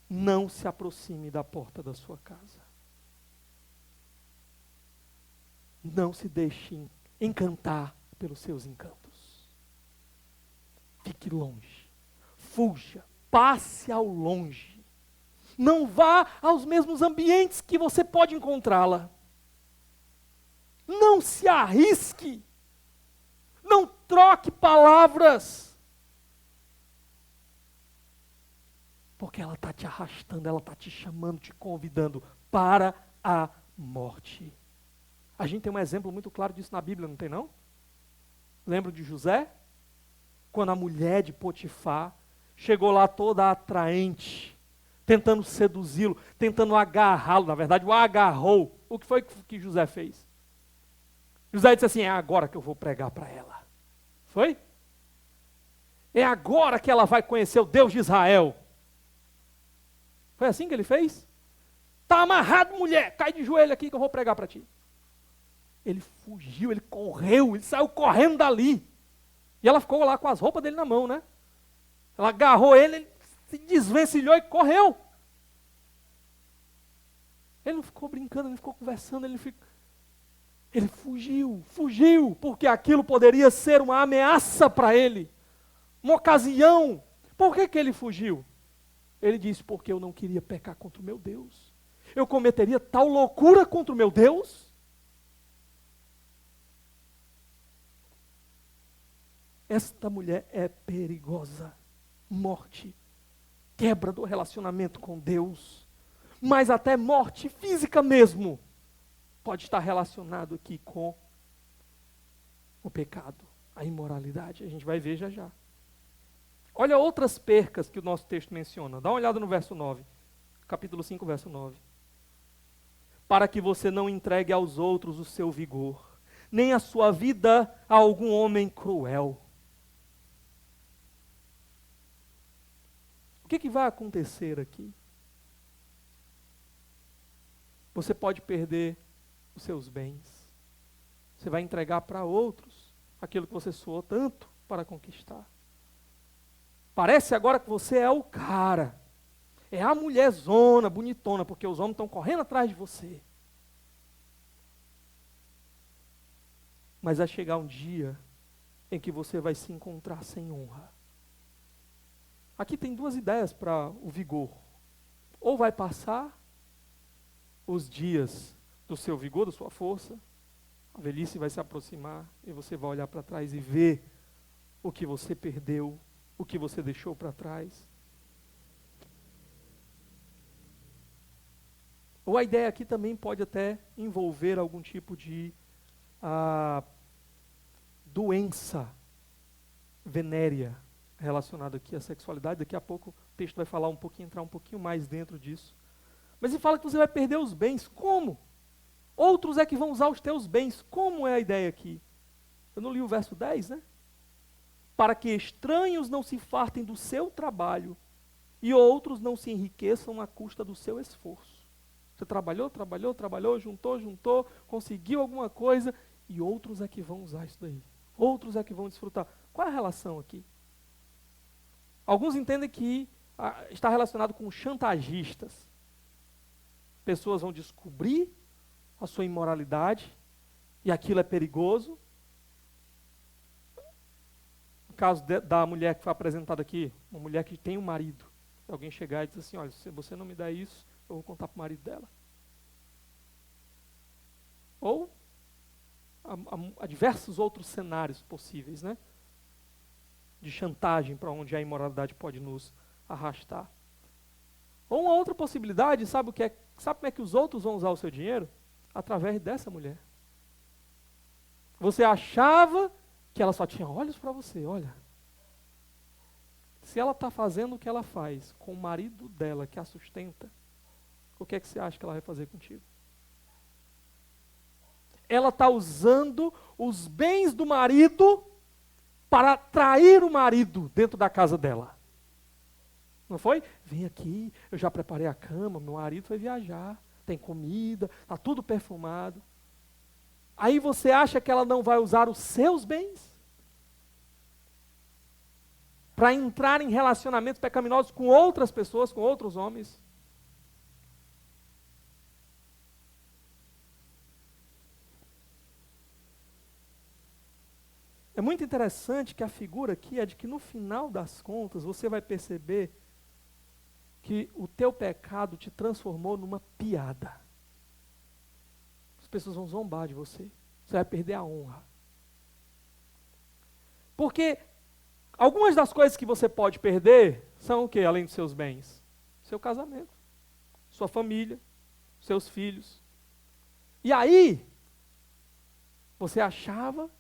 Não se aproxime da porta da sua casa. Não se deixe encantar pelos seus encantos. Fique longe. Fuja. Passe ao longe. Não vá aos mesmos ambientes que você pode encontrá-la. Não se arrisque. Não troque palavras. Porque ela está te arrastando, ela está te chamando, te convidando para a morte. A gente tem um exemplo muito claro disso na Bíblia, não tem não? Lembra de José? Quando a mulher de Potifar chegou lá toda atraente, tentando seduzi-lo, tentando agarrá-lo, na verdade o agarrou. O que foi que José fez? José disse assim, é agora que eu vou pregar para ela. Foi? É agora que ela vai conhecer o Deus de Israel. Foi assim que ele fez? Está amarrado, mulher, cai de joelho aqui que eu vou pregar para ti. Ele fugiu, ele correu, ele saiu correndo dali. E ela ficou lá com as roupas dele na mão, né? Ela agarrou ele, ele se desvencilhou e correu. Ele não ficou brincando, ele não ficou conversando, ele fugiu, porque aquilo poderia ser uma ameaça para ele, uma ocasião. Por que ele fugiu? Ele disse, porque eu não queria pecar contra o meu Deus. Eu cometeria tal loucura contra o meu Deus? Esta mulher é perigosa. Morte, quebra do relacionamento com Deus, mas até morte física mesmo, pode estar relacionado aqui com o pecado, a imoralidade. A gente vai ver já já. Olha outras percas que o nosso texto menciona. Dá uma olhada no verso 9. Capítulo 5, verso 9. Para que você não entregue aos outros o seu vigor, nem a sua vida a algum homem cruel. O que vai acontecer aqui? Você pode perder os seus bens. Você vai entregar para outros aquilo que você suou tanto para conquistar. Parece agora que você é o cara. É a mulherzona, bonitona, porque os homens estão correndo atrás de você. Mas vai chegar um dia em que você vai se encontrar sem honra. Aqui tem duas ideias para o vigor. Ou vai passar os dias do seu vigor, da sua força, a velhice vai se aproximar e você vai olhar para trás e ver o que você perdeu, o que você deixou para trás. Ou a ideia aqui também pode até envolver algum tipo de doença venérea relacionada aqui à sexualidade. Daqui a pouco o texto vai falar entrar um pouquinho mais dentro disso. Mas ele fala que você vai perder os bens. Como? Outros é que vão usar os teus bens. Como é a ideia aqui? Eu não li o verso 10, né? Para que estranhos não se fartem do seu trabalho e outros não se enriqueçam à custa do seu esforço. Você trabalhou, juntou, conseguiu alguma coisa e outros é que vão usar isso daí. Outros é que vão desfrutar. Qual é a relação aqui? Alguns entendem que está relacionado com chantagistas. Pessoas vão descobrir a sua imoralidade e aquilo é perigoso. No caso da mulher que foi apresentada aqui, uma mulher que tem um marido. Alguém chegar e dizer assim, olha, se você não me der isso, eu vou contar para o marido dela. Ou há diversos outros cenários possíveis, né? De chantagem para onde a imoralidade pode nos arrastar. Ou uma outra possibilidade, sabe como é que os outros vão usar o seu dinheiro? Através dessa mulher. Você achava que ela só tinha olhos para você, olha. Se ela está fazendo o que ela faz com o marido dela que a sustenta, o que é que você acha que ela vai fazer contigo? ela está usando os bens do marido para atrair o marido dentro da casa dela. Não foi? Vem aqui, eu já preparei a cama, meu marido foi viajar, tem comida, está tudo perfumado. Aí você acha que ela não vai usar os seus bens para entrar em relacionamentos pecaminosos com outras pessoas, com outros homens? É muito interessante que a figura aqui é de que no final das contas você vai perceber que o teu pecado te transformou numa piada. As pessoas vão zombar de você. Você vai perder a honra. Porque algumas das coisas que você pode perder são o quê, além dos seus bens? Seu casamento, sua família, seus filhos. E aí, você achava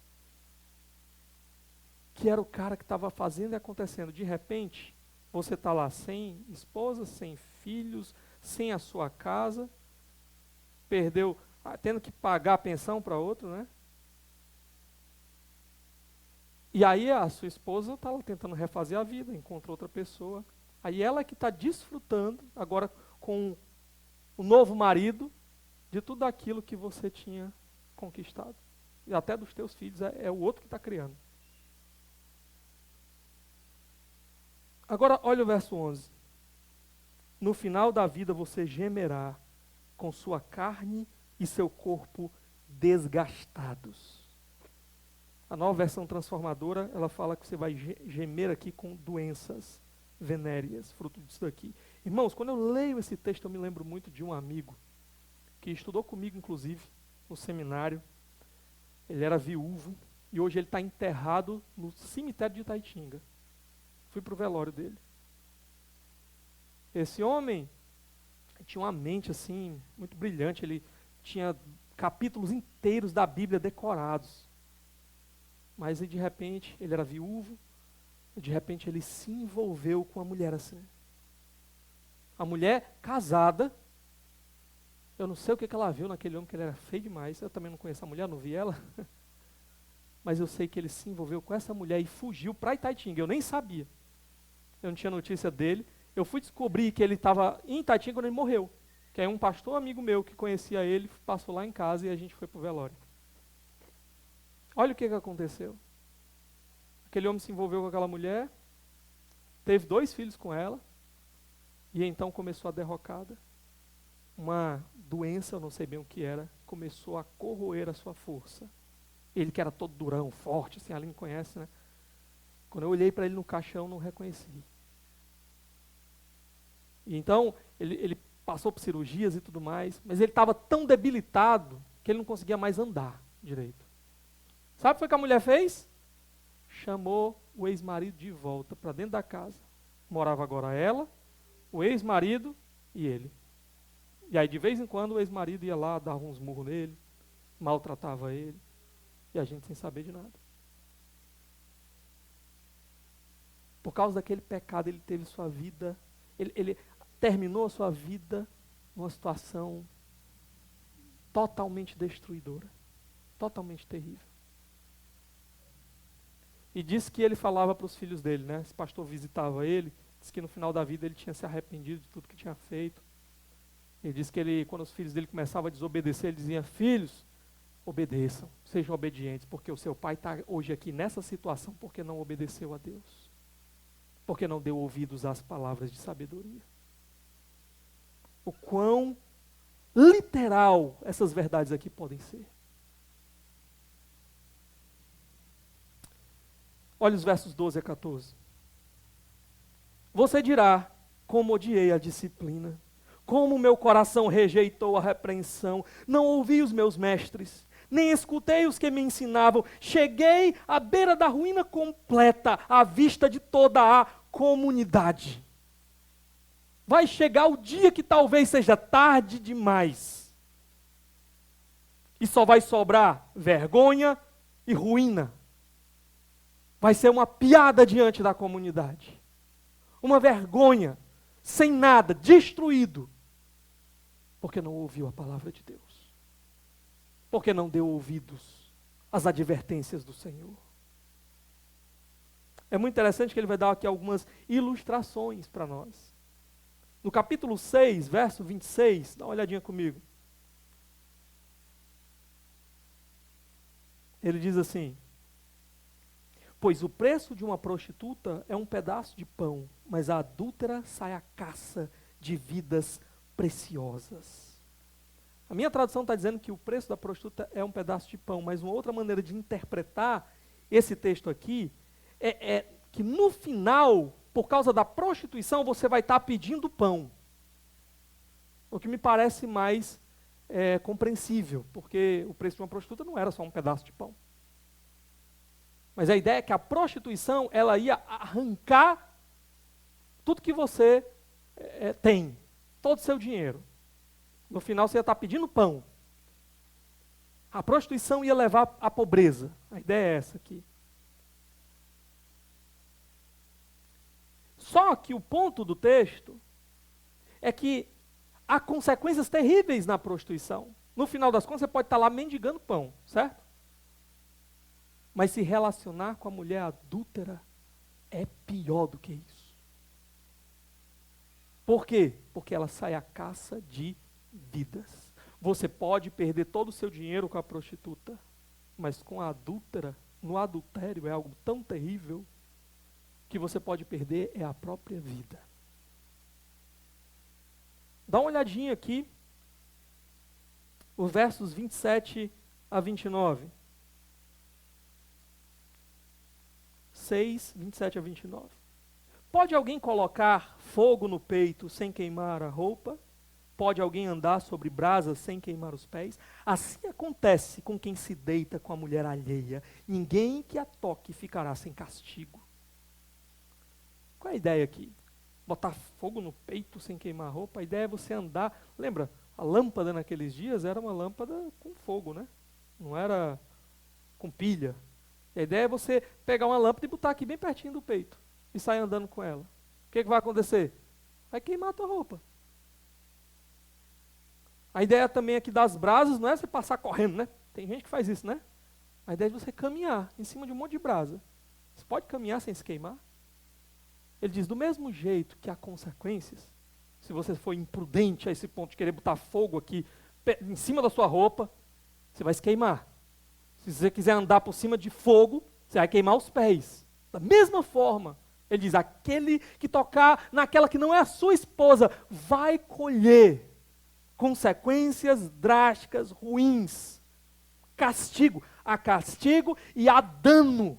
que era o cara que estava fazendo e acontecendo. De repente, você está lá sem esposa, sem filhos, sem a sua casa, perdeu, tendo que pagar a pensão para outro, né? E aí a sua esposa está lá tentando refazer a vida, encontra outra pessoa. Aí ela que está desfrutando, agora com o novo marido, de tudo aquilo que você tinha conquistado. E até dos teus filhos, é o outro que está criando. Agora, olha o verso 11. No final da vida você gemerá com sua carne e seu corpo desgastados. A nova versão transformadora, ela fala que você vai gemer aqui com doenças venéreas, fruto disso daqui. Irmãos, quando eu leio esse texto, eu me lembro muito de um amigo, que estudou comigo, inclusive, no seminário. Ele era viúvo, e hoje ele está enterrado no cemitério de Itaitinga. Fui para o velório dele. Esse homem tinha uma mente assim, muito brilhante, ele tinha capítulos inteiros da Bíblia decorados. Mas de repente, ele era viúvo, e de repente ele se envolveu com uma mulher assim. A mulher casada, eu não sei o que ela viu naquele homem, que ele era feio demais, eu também não conheço a mulher, não vi ela. Mas eu sei que ele se envolveu com essa mulher e fugiu para Itaitinga, eu nem sabia. Eu não tinha notícia dele. Eu fui descobrir que ele estava em Itaitinga quando ele morreu. Que aí um pastor amigo meu que conhecia ele, passou lá em casa e a gente foi para o velório. Olha o que aconteceu. Aquele homem se envolveu com aquela mulher, teve 2 filhos com ela, e então começou a derrocada. Uma doença, eu não sei bem o que era, começou a corroer a sua força. Ele que era todo durão, forte, assim, a Aline conhece, né? Quando eu olhei para ele no caixão, não reconheci. E então, ele passou por cirurgias e tudo mais, mas ele estava tão debilitado que ele não conseguia mais andar direito. Sabe o que foi que a mulher fez? Chamou o ex-marido de volta para dentro da casa. Morava agora ela, o ex-marido e ele. E aí, de vez em quando, o ex-marido ia lá, dava uns murros nele, maltratava ele, e a gente sem saber de nada. Por causa daquele pecado, ele teve sua vida, ele terminou a sua vida numa situação totalmente destruidora, totalmente terrível. E disse que ele falava para os filhos dele, né? Esse pastor visitava ele, disse que no final da vida ele tinha se arrependido de tudo que tinha feito. Ele disse que ele, quando os filhos dele começavam a desobedecer, ele dizia: filhos, obedeçam, sejam obedientes, porque o seu pai está hoje aqui nessa situação porque não obedeceu a Deus. Porque não deu ouvidos às palavras de sabedoria. O quão literal essas verdades aqui podem ser. Olha os versos 12 a 14. Você dirá: como odiei a disciplina, como meu coração rejeitou a repreensão, não ouvi os meus mestres, nem escutei os que me ensinavam, cheguei à beira da ruína completa, à vista de toda a comunidade. Vai chegar o dia que talvez seja tarde demais, e só vai sobrar vergonha e ruína. Vai ser uma piada diante da comunidade. Uma vergonha, sem nada, destruído, porque não ouviu a palavra de Deus. porque não deu ouvidos às advertências do Senhor. É muito interessante que ele vai dar aqui algumas ilustrações para nós. No capítulo 6, verso 26, dá uma olhadinha comigo. Ele diz assim: pois o preço de uma prostituta é um pedaço de pão, mas a adúltera sai à caça de vidas preciosas. A minha tradução está dizendo que o preço da prostituta é um pedaço de pão, mas uma outra maneira de interpretar esse texto aqui é que no final, por causa da prostituição, você vai estar pedindo pão. O que me parece mais compreensível, porque o preço de uma prostituta não era só um pedaço de pão. Mas a ideia é que a prostituição, ela ia arrancar tudo que você tem, todo o seu dinheiro. No final você ia estar pedindo pão. A prostituição ia levar à pobreza. A ideia é essa aqui. Só que o ponto do texto é que há consequências terríveis na prostituição. No final das contas, você pode estar lá mendigando pão, certo? Mas se relacionar com a mulher adúltera é pior do que isso. Por quê? Porque ela sai à caça de vidas. Você pode perder todo o seu dinheiro com a prostituta, mas com a adúltera, no adultério, é algo tão terrível que você pode perder a própria vida. Dá uma olhadinha aqui, os versos 27 a 29. 6, 27 a 29. Pode alguém colocar fogo no peito sem queimar a roupa? Pode alguém andar sobre brasas sem queimar os pés? Assim acontece com quem se deita com a mulher alheia. Ninguém que a toque ficará sem castigo. Qual é a ideia aqui? Botar fogo no peito sem queimar a roupa? A ideia é você andar... Lembra, a lâmpada naqueles dias era uma lâmpada com fogo, né? Não era com pilha. E a ideia é você pegar uma lâmpada e botar aqui bem pertinho do peito e sair andando com ela. O que vai acontecer? Vai queimar a tua roupa. A ideia também aqui das brasas não é você passar correndo, né? Tem gente que faz isso, né? A ideia é você caminhar em cima de um monte de brasa. Você pode caminhar sem se queimar? Ele diz, do mesmo jeito que há consequências, se você for imprudente a esse ponto de querer botar fogo aqui em cima da sua roupa, você vai se queimar. Se você quiser andar por cima de fogo, você vai queimar os pés. Da mesma forma, ele diz, aquele que tocar naquela que não é a sua esposa, vai colher consequências drásticas, ruins. Castigo. Há castigo e há dano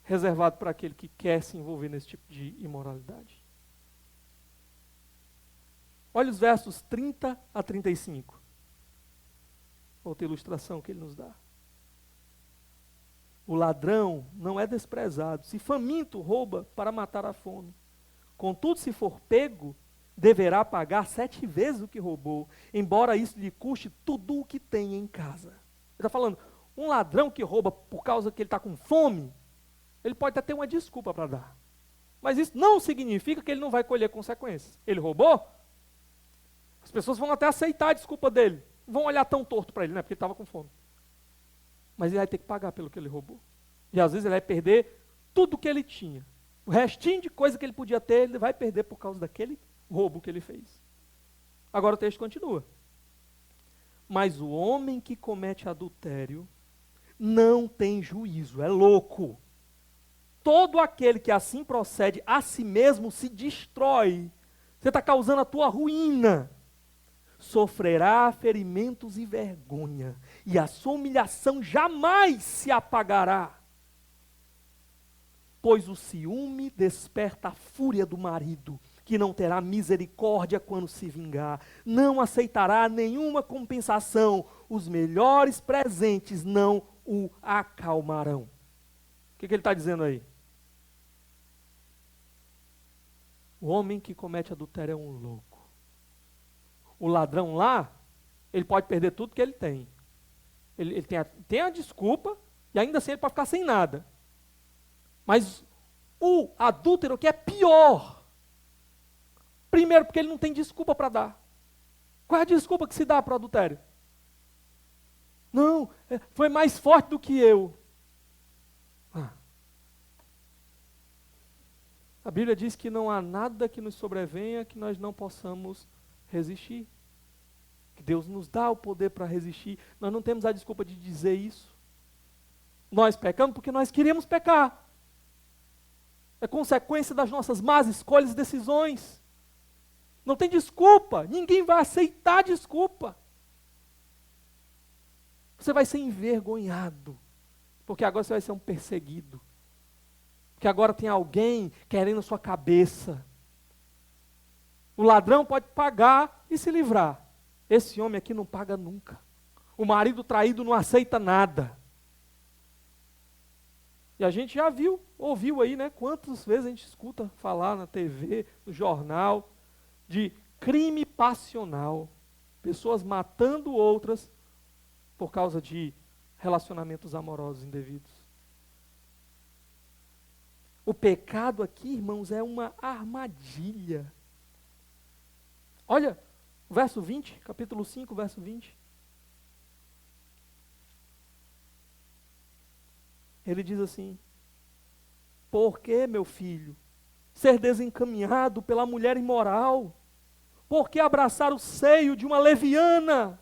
reservado para aquele que quer se envolver nesse tipo de imoralidade. Olha os versos 30 a 35. Outra ilustração que ele nos dá. O ladrão não é desprezado. Se faminto, rouba para matar a fome. Contudo, se for pego, deverá pagar 7 vezes o que roubou, embora isso lhe custe tudo o que tem em casa. Ele está falando, um ladrão que rouba por causa que ele está com fome, ele pode até ter uma desculpa para dar. Mas isso não significa que ele não vai colher consequências. Ele roubou? As pessoas vão até aceitar a desculpa dele. Não vão olhar tão torto para ele, né? Porque ele estava com fome. Mas ele vai ter que pagar pelo que ele roubou. E às vezes ele vai perder tudo que ele tinha. O restinho de coisa que ele podia ter, ele vai perder por causa daquele roubo que ele fez. Agora o texto continua. Mas o homem que comete adultério não tem juízo, é louco. Todo aquele que assim procede a si mesmo se destrói. Você está causando a tua ruína. Sofrerá ferimentos e vergonha, e a sua humilhação jamais se apagará. Pois o ciúme desperta a fúria do marido, que não terá misericórdia quando se vingar, não aceitará nenhuma compensação, os melhores presentes não o acalmarão. O que ele está dizendo aí? O homem que comete adultério é um louco. O ladrão lá, ele pode perder tudo que ele tem. Ele tem a desculpa, e ainda assim ele pode ficar sem nada. Mas o adúltero que é pior. Primeiro, porque ele não tem desculpa para dar. Qual é a desculpa que se dá para o adultério? Não, foi mais forte do que eu. A Bíblia diz que não há nada que nos sobrevenha que nós não possamos resistir. Que Deus nos dá o poder para resistir. Nós não temos a desculpa de dizer isso. Nós pecamos porque nós queríamos pecar. É consequência das nossas más escolhas e decisões. Não tem desculpa. Ninguém vai aceitar desculpa. Você vai ser envergonhado. Porque agora você vai ser um perseguido. Porque agora tem alguém querendo a sua cabeça. O ladrão pode pagar e se livrar. Esse homem aqui não paga nunca. O marido traído não aceita nada. E a gente já viu, ouviu aí, né? Quantas vezes a gente escuta falar na TV, no jornal, de crime passional. Pessoas matando outras por causa de relacionamentos amorosos indevidos. O pecado aqui, irmãos, é uma armadilha. Olha, verso 20, capítulo 5, verso 20. Ele diz assim: por que, meu filho, ser desencaminhado pela mulher imoral? Por que abraçar o seio de uma leviana,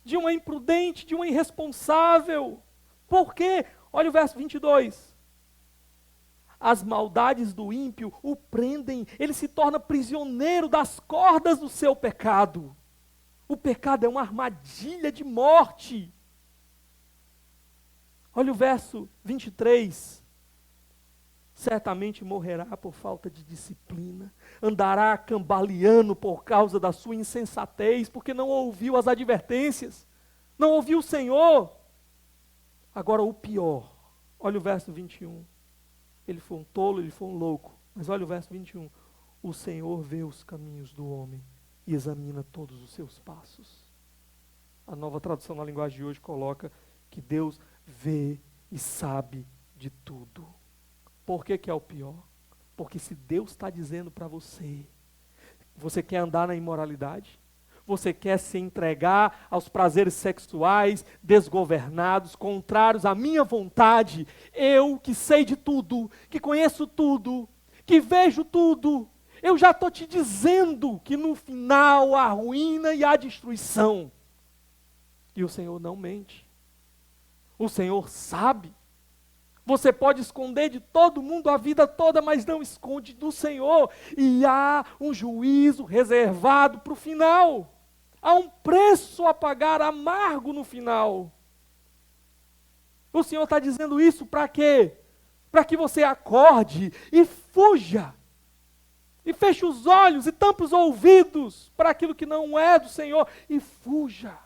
de uma imprudente, de uma irresponsável? Por quê? Olha o verso 22. As maldades do ímpio o prendem, ele se torna prisioneiro das cordas do seu pecado. O pecado é uma armadilha de morte. Olha o verso 23. Certamente morrerá por falta de disciplina, andará cambaleando por causa da sua insensatez, porque não ouviu as advertências, não ouviu o Senhor. Agora o pior, olha o verso 21. Ele foi um tolo, ele foi um louco. Mas olha o verso 21. O Senhor vê os caminhos do homem e examina todos os seus passos. A Nova Tradução na linguagem de hoje coloca que Deus vê e sabe de tudo. Por que é o pior? Porque se Deus está dizendo para você, você quer andar na imoralidade? Você quer se entregar aos prazeres sexuais desgovernados, contrários à minha vontade? Eu que sei de tudo, que conheço tudo, que vejo tudo, eu já estou te dizendo que no final há ruína e há destruição. E o Senhor não mente. O Senhor sabe. Você pode esconder de todo mundo a vida toda, mas não esconde do Senhor. E há um juízo reservado para o final. Há um preço a pagar amargo no final. O Senhor está dizendo isso para quê? Para que você acorde e fuja. E feche os olhos e tampe os ouvidos para aquilo que não é do Senhor e fuja.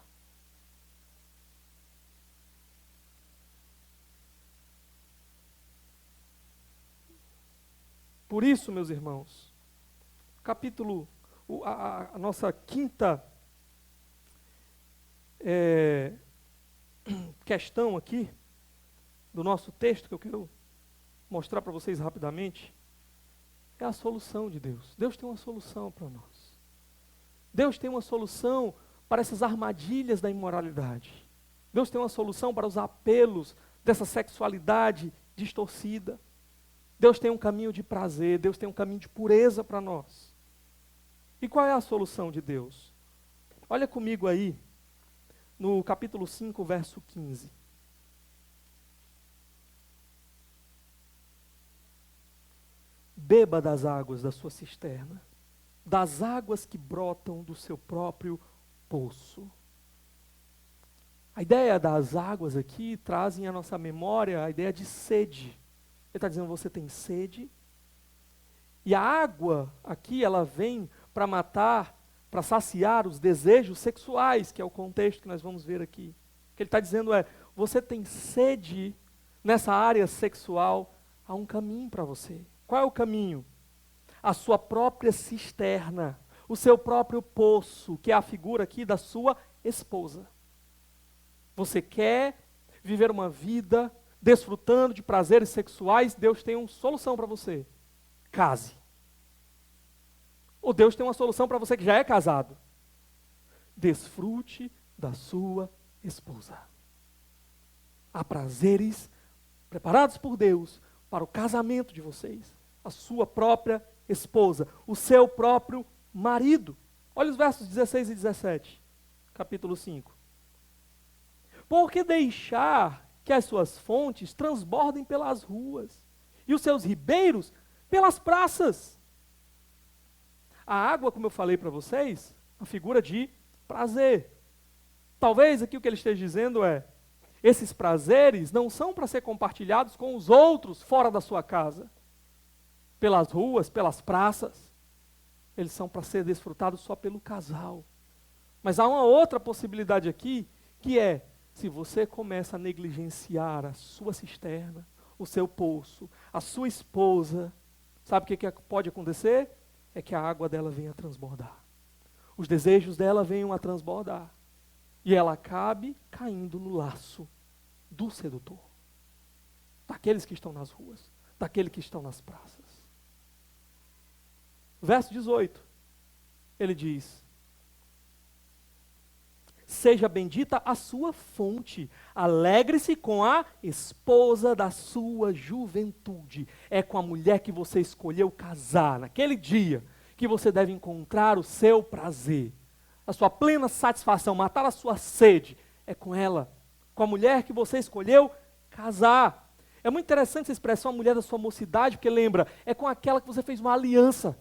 Por isso, meus irmãos, a nossa quinta questão aqui, do nosso texto, que eu quero mostrar para vocês rapidamente, é a solução de Deus. Deus tem uma solução para nós. Deus tem uma solução para essas armadilhas da imoralidade. Deus tem uma solução para os apelos dessa sexualidade distorcida. Deus tem um caminho de prazer, Deus tem um caminho de pureza para nós. E qual é a solução de Deus? Olha comigo aí, no capítulo 5, verso 15. Beba das águas da sua cisterna, das águas que brotam do seu próprio poço. A ideia das águas aqui trazem à nossa memória a ideia de sede. Ele está dizendo, você tem sede, e a água aqui, ela vem para matar, para saciar os desejos sexuais, que é o contexto que nós vamos ver aqui. O que ele está dizendo é, você tem sede nessa área sexual, há um caminho para você. Qual é o caminho? A sua própria cisterna, o seu próprio poço, que é a figura aqui da sua esposa. Você quer viver uma vida desfrutando de prazeres sexuais? Deus tem uma solução para você. Case. Ou Deus tem uma solução para você que já é casado. Desfrute da sua esposa. Há prazeres preparados por Deus para o casamento de vocês, a sua própria esposa, o seu próprio marido. Olha os versos 16 e 17, capítulo 5. Porque deixar que as suas fontes transbordem pelas ruas e os seus ribeiros pelas praças. A água, como eu falei para vocês, é uma figura de prazer. Talvez aqui o que ele esteja dizendo é: esses prazeres não são para ser compartilhados com os outros fora da sua casa, pelas ruas, pelas praças. Eles são para ser desfrutados só pelo casal. Mas há uma outra possibilidade aqui, que é, se você começa a negligenciar a sua cisterna, o seu poço, a sua esposa, sabe o que pode acontecer? É que a água dela venha a transbordar. Os desejos dela venham a transbordar. E ela acabe caindo no laço do sedutor. Daqueles que estão nas ruas, daqueles que estão nas praças. Verso 18, ele diz: seja bendita a sua fonte, alegre-se com a esposa da sua juventude. É com a mulher que você escolheu casar, naquele dia que você deve encontrar o seu prazer, a sua plena satisfação, matar a sua sede. É com ela, com a mulher que você escolheu casar. É muito interessante essa expressão, a mulher da sua mocidade, porque lembra, é com aquela que você fez uma aliança,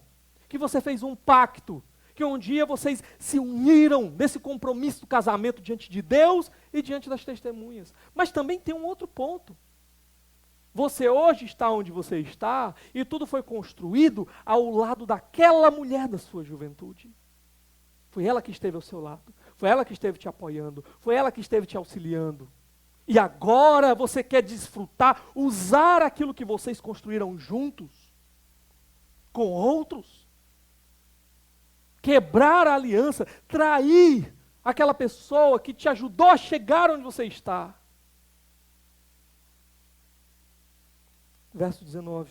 que você fez um pacto, que um dia vocês se uniram nesse compromisso do casamento diante de Deus e diante das testemunhas. Mas também tem um outro ponto. Você hoje está onde você está e tudo foi construído ao lado daquela mulher da sua juventude. Foi ela que esteve ao seu lado, foi ela que esteve te apoiando, foi ela que esteve te auxiliando. E agora você quer desfrutar, usar aquilo que vocês construíram juntos com outros. Quebrar a aliança, trair aquela pessoa que te ajudou a chegar onde você está. Verso 19.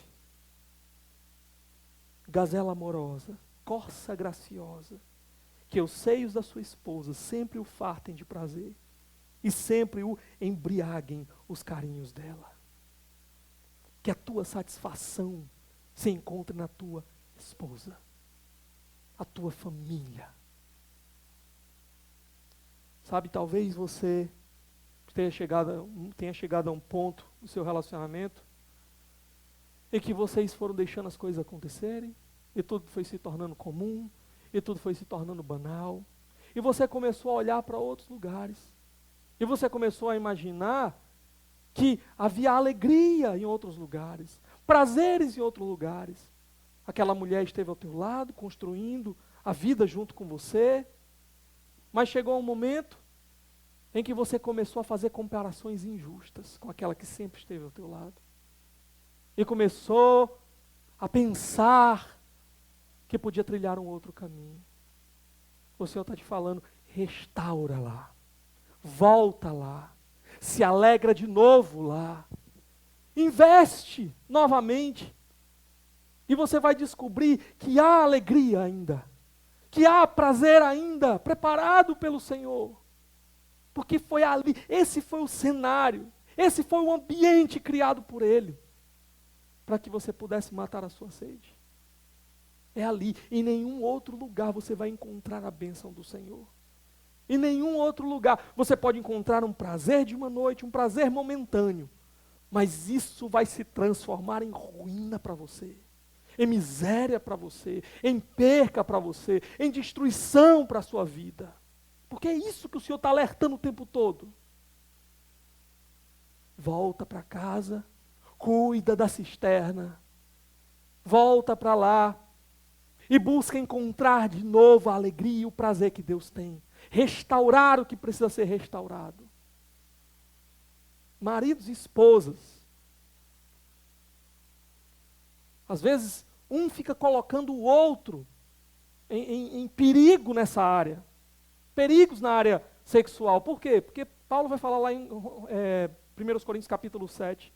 Gazela amorosa, corça graciosa, que os seios da sua esposa sempre o fartem de prazer e sempre o embriaguem os carinhos dela. Que a tua satisfação se encontre na tua esposa, a tua família. Sabe, talvez você tenha chegado a um ponto no seu relacionamento em que vocês foram deixando as coisas acontecerem, e tudo foi se tornando comum, e tudo foi se tornando banal, e você começou a olhar para outros lugares, e você começou a imaginar que havia alegria em outros lugares, prazeres em outros lugares. Aquela mulher esteve ao teu lado, construindo a vida junto com você, mas chegou um momento em que você começou a fazer comparações injustas com aquela que sempre esteve ao teu lado. E começou a pensar que podia trilhar um outro caminho. O Senhor está te falando, restaura lá, volta lá, se alegra de novo lá, investe novamente, e você vai descobrir que há alegria ainda, que há prazer ainda, preparado pelo Senhor, porque foi ali, esse foi o cenário, esse foi o ambiente criado por Ele, para que você pudesse matar a sua sede. É ali, em nenhum outro lugar você vai encontrar a bênção do Senhor. Em nenhum outro lugar você pode encontrar um prazer de uma noite, um prazer momentâneo, mas isso vai se transformar em ruína para você, em miséria para você, em perca para você, em destruição para a sua vida. Porque é isso que o Senhor está alertando o tempo todo. Volta para casa, cuida da cisterna, volta para lá e busca encontrar de novo a alegria e o prazer que Deus tem. Restaurar o que precisa ser restaurado. Maridos e esposas, às vezes um fica colocando o outro em perigo nessa área, perigos na área sexual. Por quê? Porque Paulo vai falar lá em 1 Coríntios capítulo 7,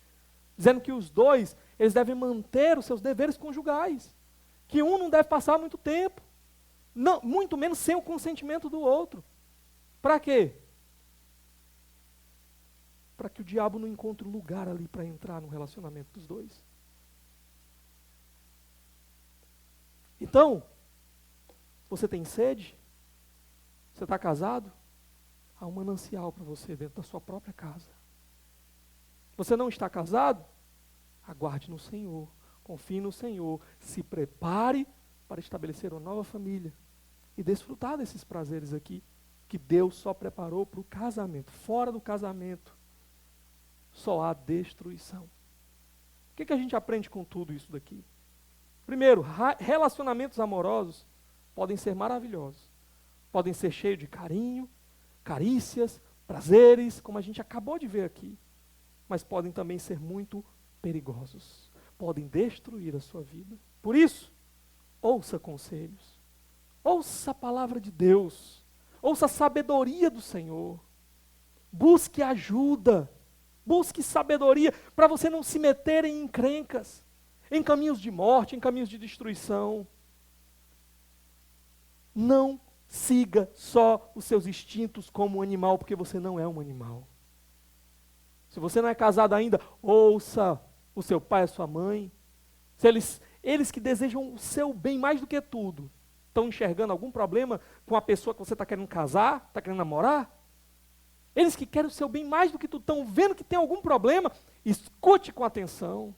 dizendo que os dois, eles devem manter os seus deveres conjugais, que um não deve passar muito tempo, não, muito menos sem o consentimento do outro. Para quê? para que o diabo não encontre lugar ali para entrar no relacionamento dos dois. Então, você tem sede? Você está casado? Há um manancial para você dentro da sua própria casa. Você não está casado? Aguarde no Senhor, confie no Senhor, se prepare para estabelecer uma nova família e desfrutar desses prazeres aqui que Deus só preparou para o casamento. Fora do casamento, só há destruição. O que a gente aprende com tudo isso daqui? Primeiro, relacionamentos amorosos podem ser maravilhosos, podem ser cheios de carinho, carícias, prazeres, como a gente acabou de ver aqui, mas podem também ser muito perigosos, podem destruir a sua vida. Por isso, ouça conselhos, ouça a palavra de Deus, ouça a sabedoria do Senhor, busque ajuda, busque sabedoria, para você não se meter em encrencas, em caminhos de morte, em caminhos de destruição. Não siga só os seus instintos como um animal, porque você não é um animal. Se você não é casado ainda, ouça o seu pai e a sua mãe. Se eles que desejam o seu bem mais do que tudo, estão enxergando algum problema com a pessoa que você está querendo casar, está querendo namorar, eles que querem o seu bem mais do que tudo, estão vendo que tem algum problema, escute com atenção.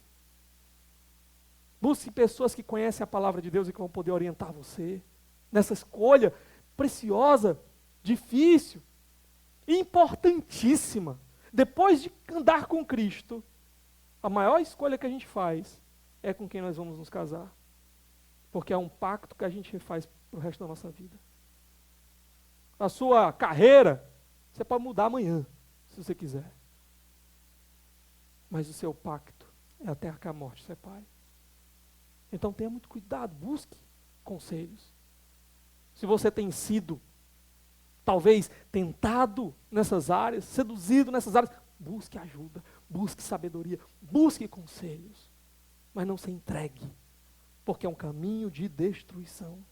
Busque pessoas que conhecem a palavra de Deus e que vão poder orientar você nessa escolha preciosa, difícil e importantíssima. Depois de andar com Cristo, a maior escolha que a gente faz é com quem nós vamos nos casar. Porque é um pacto que a gente faz para o resto da nossa vida. A sua carreira, você pode mudar amanhã, se você quiser. Mas o seu pacto é até que a morte separe. Então tenha muito cuidado, busque conselhos. Se você tem sido, talvez, tentado nessas áreas, seduzido nessas áreas, busque ajuda, busque sabedoria, busque conselhos. Mas não se entregue, porque é um caminho de destruição.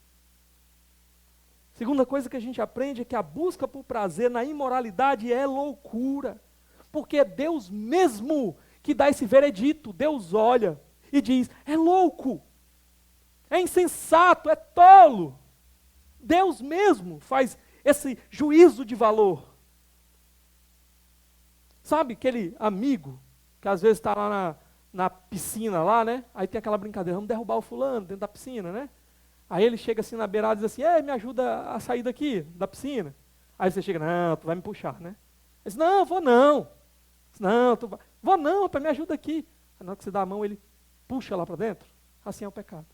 Segunda coisa que a gente aprende é que a busca por prazer na imoralidade é loucura. Porque é Deus mesmo que dá esse veredito. Deus olha e diz, é louco, é insensato, é tolo. Deus mesmo faz esse juízo de valor. Sabe aquele amigo que às vezes está lá na piscina lá, né? Aí tem aquela brincadeira, vamos derrubar o fulano dentro da piscina, né? Aí ele chega assim na beirada e diz assim, me ajuda a sair daqui, da piscina. Aí você chega, não, tu vai me puxar, né? Ele diz, não, vou não. Diz, não, tu vai. Vou não, me ajuda aqui. Aí na hora que você dá a mão, ele puxa lá para dentro. Assim é o pecado.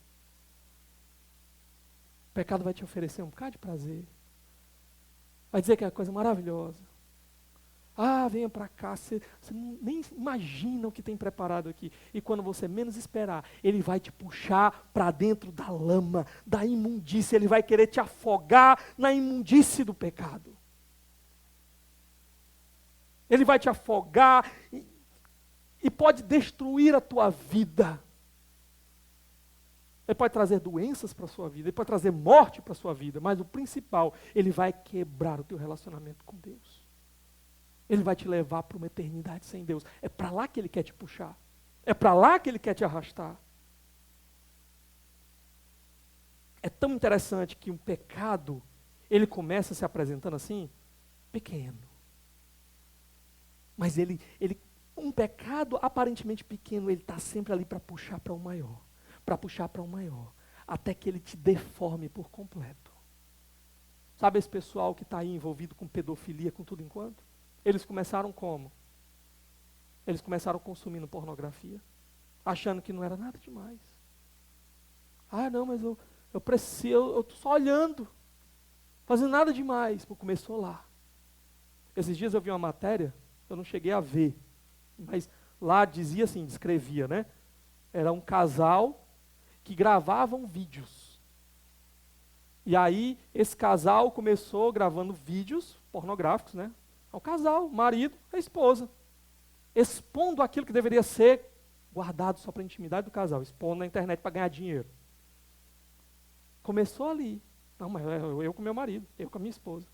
O pecado vai te oferecer um bocado de prazer. Vai dizer que é uma coisa maravilhosa. Venha para cá, você nem imagina o que tem preparado aqui. E quando você menos esperar, ele vai te puxar para dentro da lama, da imundície. Ele vai querer te afogar na imundície do pecado. Ele vai te afogar e pode destruir a tua vida. Ele pode trazer doenças para a sua vida, ele pode trazer morte para a sua vida, mas o principal, ele vai quebrar o teu relacionamento com Deus. Ele vai te levar para uma eternidade sem Deus. É para lá que ele quer te puxar. É para lá que ele quer te arrastar. É tão interessante que um pecado, ele começa se apresentando assim, pequeno. Mas um pecado aparentemente pequeno, ele está sempre ali para puxar para o maior. Para puxar para o maior. Até que ele te deforme por completo. Sabe esse pessoal que está aí envolvido com pedofilia, com tudo enquanto? Eles começaram como? Eles começaram consumindo pornografia, achando que não era nada demais. Não, mas eu estou só olhando, fazendo nada demais. Começou lá. Esses dias eu vi uma matéria, eu não cheguei a ver, mas lá dizia assim, descrevia, né? Era um casal que gravavam vídeos. E aí, esse casal começou gravando vídeos pornográficos, né? Ao casal, o marido, a esposa, expondo aquilo que deveria ser guardado só para a intimidade do casal, expondo na internet para ganhar dinheiro. Começou ali. Não, mas eu com meu marido, eu com a minha esposa.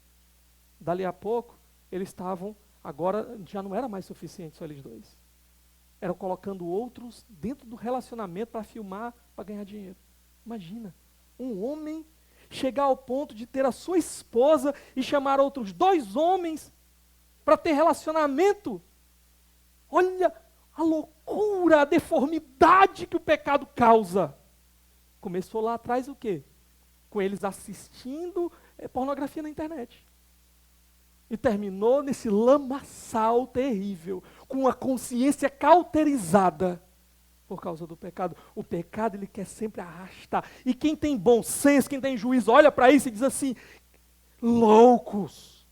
Dali a pouco, eles estavam Agora já não era mais suficiente só eles dois. Era colocando outros dentro do relacionamento para filmar, para ganhar dinheiro. Imagina, um homem chegar ao ponto de ter a sua esposa e chamar outros 2 homens para ter relacionamento. Olha a loucura, a deformidade que o pecado causa. Começou lá atrás o quê? Com eles assistindo pornografia na internet. E terminou nesse lamaçal terrível, com a consciência cauterizada por causa do pecado. O pecado, ele quer sempre arrastar. E quem tem bom senso, quem tem juízo, olha para isso e diz assim: loucos,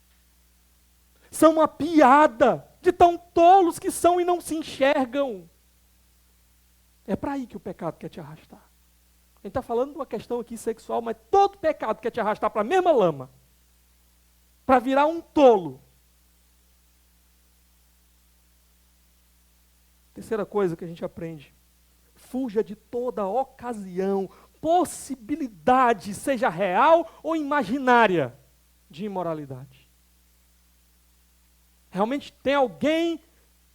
são uma piada de tão tolos que são e não se enxergam. É para aí que o pecado quer te arrastar. A gente está falando de uma questão aqui sexual, mas todo pecado quer te arrastar para a mesma lama. Para virar um tolo. Terceira coisa que a gente aprende: fuja de toda ocasião, possibilidade, seja real ou imaginária, de imoralidade. Realmente tem alguém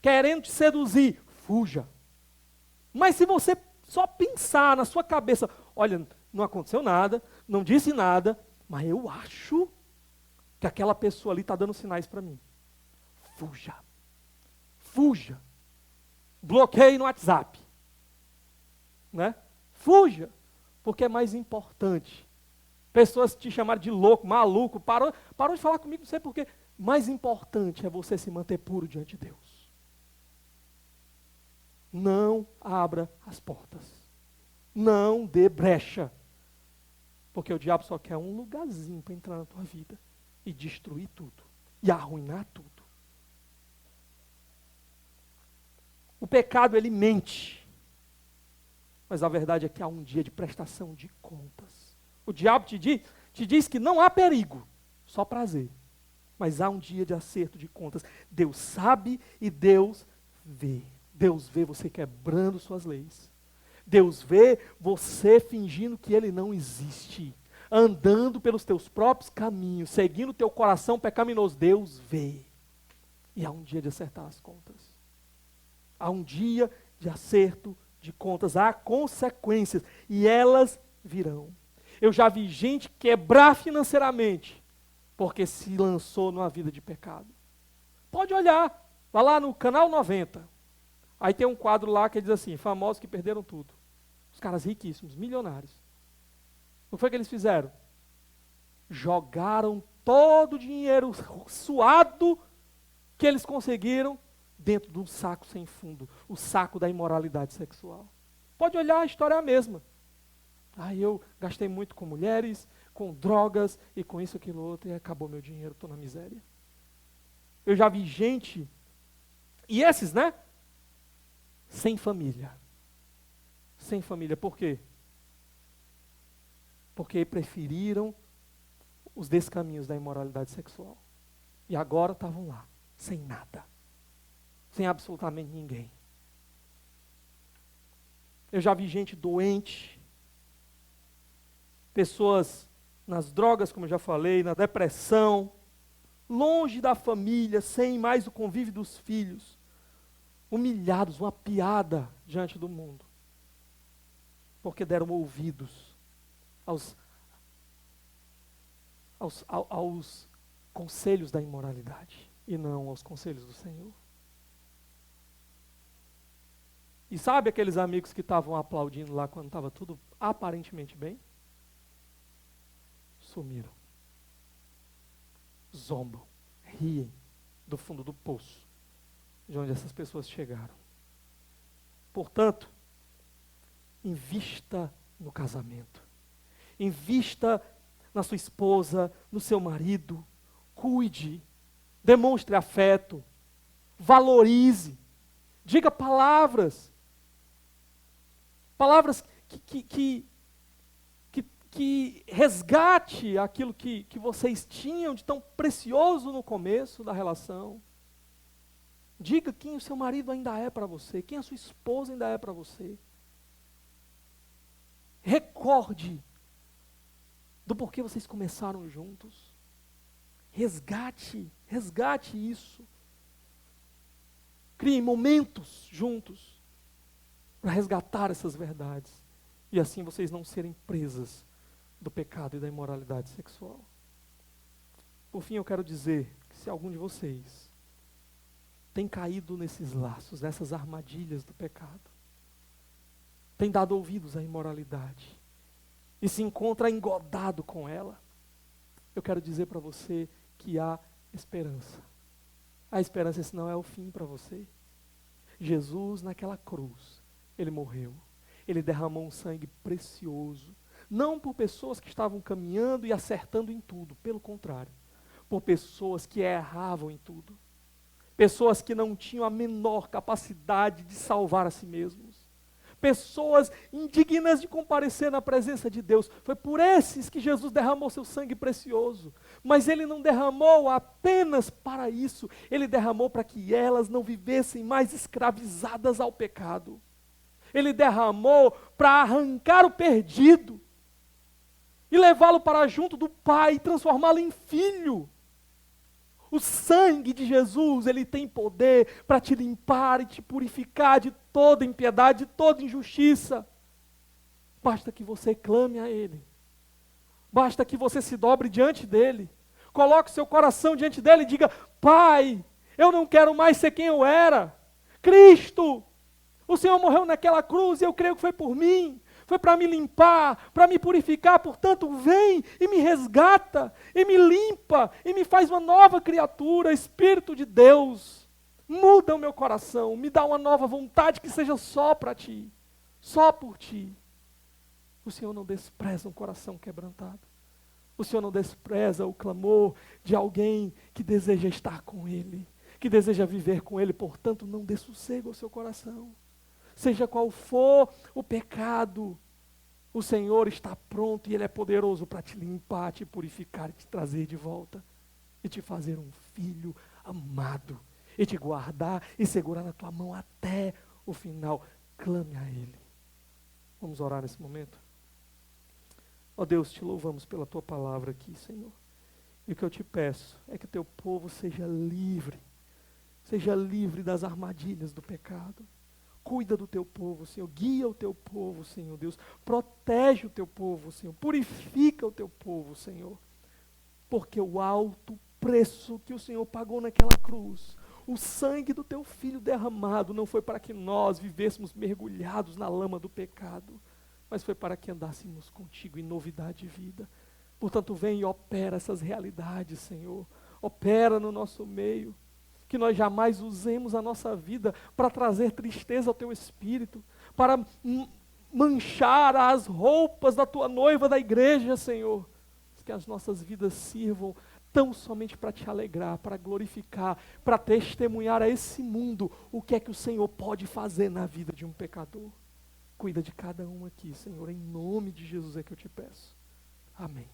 querendo te seduzir, fuja. Mas se você só pensar na sua cabeça, olha, não aconteceu nada, não disse nada, mas eu acho que aquela pessoa ali está dando sinais para mim. Fuja. Fuja. Bloqueie no WhatsApp. Né? Fuja. Porque é mais importante. Pessoas te chamaram de louco, maluco, parou de falar comigo, não sei porquê. Mais importante é você se manter puro diante de Deus. Não abra as portas. Não dê brecha. Porque o diabo só quer um lugarzinho para entrar na tua vida e destruir tudo, e arruinar tudo. O pecado, ele mente. Mas a verdade é que há um dia de prestação de contas. O diabo te diz que não há perigo, só prazer. Mas há um dia de acerto de contas. Deus sabe e Deus vê. Deus vê você quebrando suas leis. Deus vê você fingindo que Ele não existe. Andando pelos teus próprios caminhos, seguindo o teu coração pecaminoso. Deus vê. E há um dia de acertar as contas. Há um dia de acerto de contas. Há consequências. E elas virão. Eu já vi gente quebrar financeiramente porque se lançou numa vida de pecado. Pode olhar. Vai lá no canal 90. Aí tem um quadro lá que diz assim: famosos que perderam tudo. Os caras riquíssimos, milionários. O que foi que eles fizeram? Jogaram todo o dinheiro suado que eles conseguiram dentro de um saco sem fundo, o saco da imoralidade sexual. Pode olhar, a história é a mesma. Eu gastei muito com mulheres, com drogas e com isso, aquilo, outro, e acabou meu dinheiro, estou na miséria. Eu já vi gente, e esses, né? Sem família. Sem família, por quê? Porque preferiram os descaminhos da imoralidade sexual. E agora estavam lá, sem nada. Sem absolutamente ninguém. Eu já vi gente doente, pessoas nas drogas, como eu já falei, na depressão, longe da família, sem mais o convívio dos filhos, humilhados, uma piada diante do mundo, porque deram ouvidos aos conselhos da imoralidade e não aos conselhos do Senhor. E sabe aqueles amigos que estavam aplaudindo lá quando estava tudo aparentemente bem? Sumiram. Zombam, riem do fundo do poço de onde essas pessoas chegaram. Portanto, invista no casamento. Invista na sua esposa, no seu marido. Cuide, demonstre afeto, valorize, diga palavras que resgate aquilo que vocês tinham de tão precioso no começo da relação. Diga quem o seu marido ainda é para você, quem a sua esposa ainda é para você. Recorde do porquê vocês começaram juntos. Resgate isso. Criem momentos juntos para resgatar essas verdades. E assim vocês não serem presas do pecado e da imoralidade sexual. Por fim, eu quero dizer que se algum de vocês tem caído nesses laços, nessas armadilhas do pecado, tem dado ouvidos à imoralidade e se encontra engodado com ela, eu quero dizer para você que há esperança. A esperança, esse não é o fim para você. Jesus naquela cruz, ele morreu. Ele derramou um sangue precioso, não por pessoas que estavam caminhando e acertando em tudo, pelo contrário, por pessoas que erravam em tudo. Pessoas que não tinham a menor capacidade de salvar a si mesmos. Pessoas indignas de comparecer na presença de Deus. Foi por esses que Jesus derramou seu sangue precioso. Mas Ele não derramou apenas para isso. Ele derramou para que elas não vivessem mais escravizadas ao pecado. Ele derramou para arrancar o perdido e levá-lo para junto do Pai, transformá-lo em filho. O sangue de Jesus, ele tem poder para te limpar e te purificar de toda impiedade, de toda injustiça. Basta que você clame a Ele. Basta que você se dobre diante dEle. Coloque seu coração diante dEle e diga: Pai, eu não quero mais ser quem eu era. Cristo, o Senhor morreu naquela cruz e eu creio que foi por mim. Foi para me limpar, para me purificar, portanto vem e me resgata, e me limpa, e me faz uma nova criatura, Espírito de Deus. Muda o meu coração, me dá uma nova vontade que seja só para Ti, só por Ti. O Senhor não despreza um coração quebrantado. O Senhor não despreza o clamor de alguém que deseja estar com Ele, que deseja viver com Ele, portanto não dê sossego ao seu coração. Seja qual for o pecado, o Senhor está pronto e Ele é poderoso para te limpar, te purificar e te trazer de volta. E te fazer um filho amado. E te guardar e segurar na tua mão até o final. Clame a Ele. Vamos orar nesse momento? Ó Deus, te louvamos pela tua palavra aqui, Senhor. E o que eu te peço é que o teu povo seja livre. Seja livre das armadilhas do pecado. Cuida do teu povo, Senhor. Guia o teu povo, Senhor Deus. Protege o teu povo, Senhor. Purifica o teu povo, Senhor. Porque o alto preço que o Senhor pagou naquela cruz, o sangue do teu Filho derramado, não foi para que nós vivêssemos mergulhados na lama do pecado, mas foi para que andássemos contigo em novidade de vida. Portanto, vem e opera essas realidades, Senhor. Opera no nosso meio. Que nós jamais usemos a nossa vida para trazer tristeza ao teu espírito, para manchar as roupas da tua noiva da igreja, Senhor. Que as nossas vidas sirvam tão somente para te alegrar, para glorificar, para testemunhar a esse mundo o que é que o Senhor pode fazer na vida de um pecador. Cuida de cada um aqui, Senhor, em nome de Jesus é que eu te peço. Amém.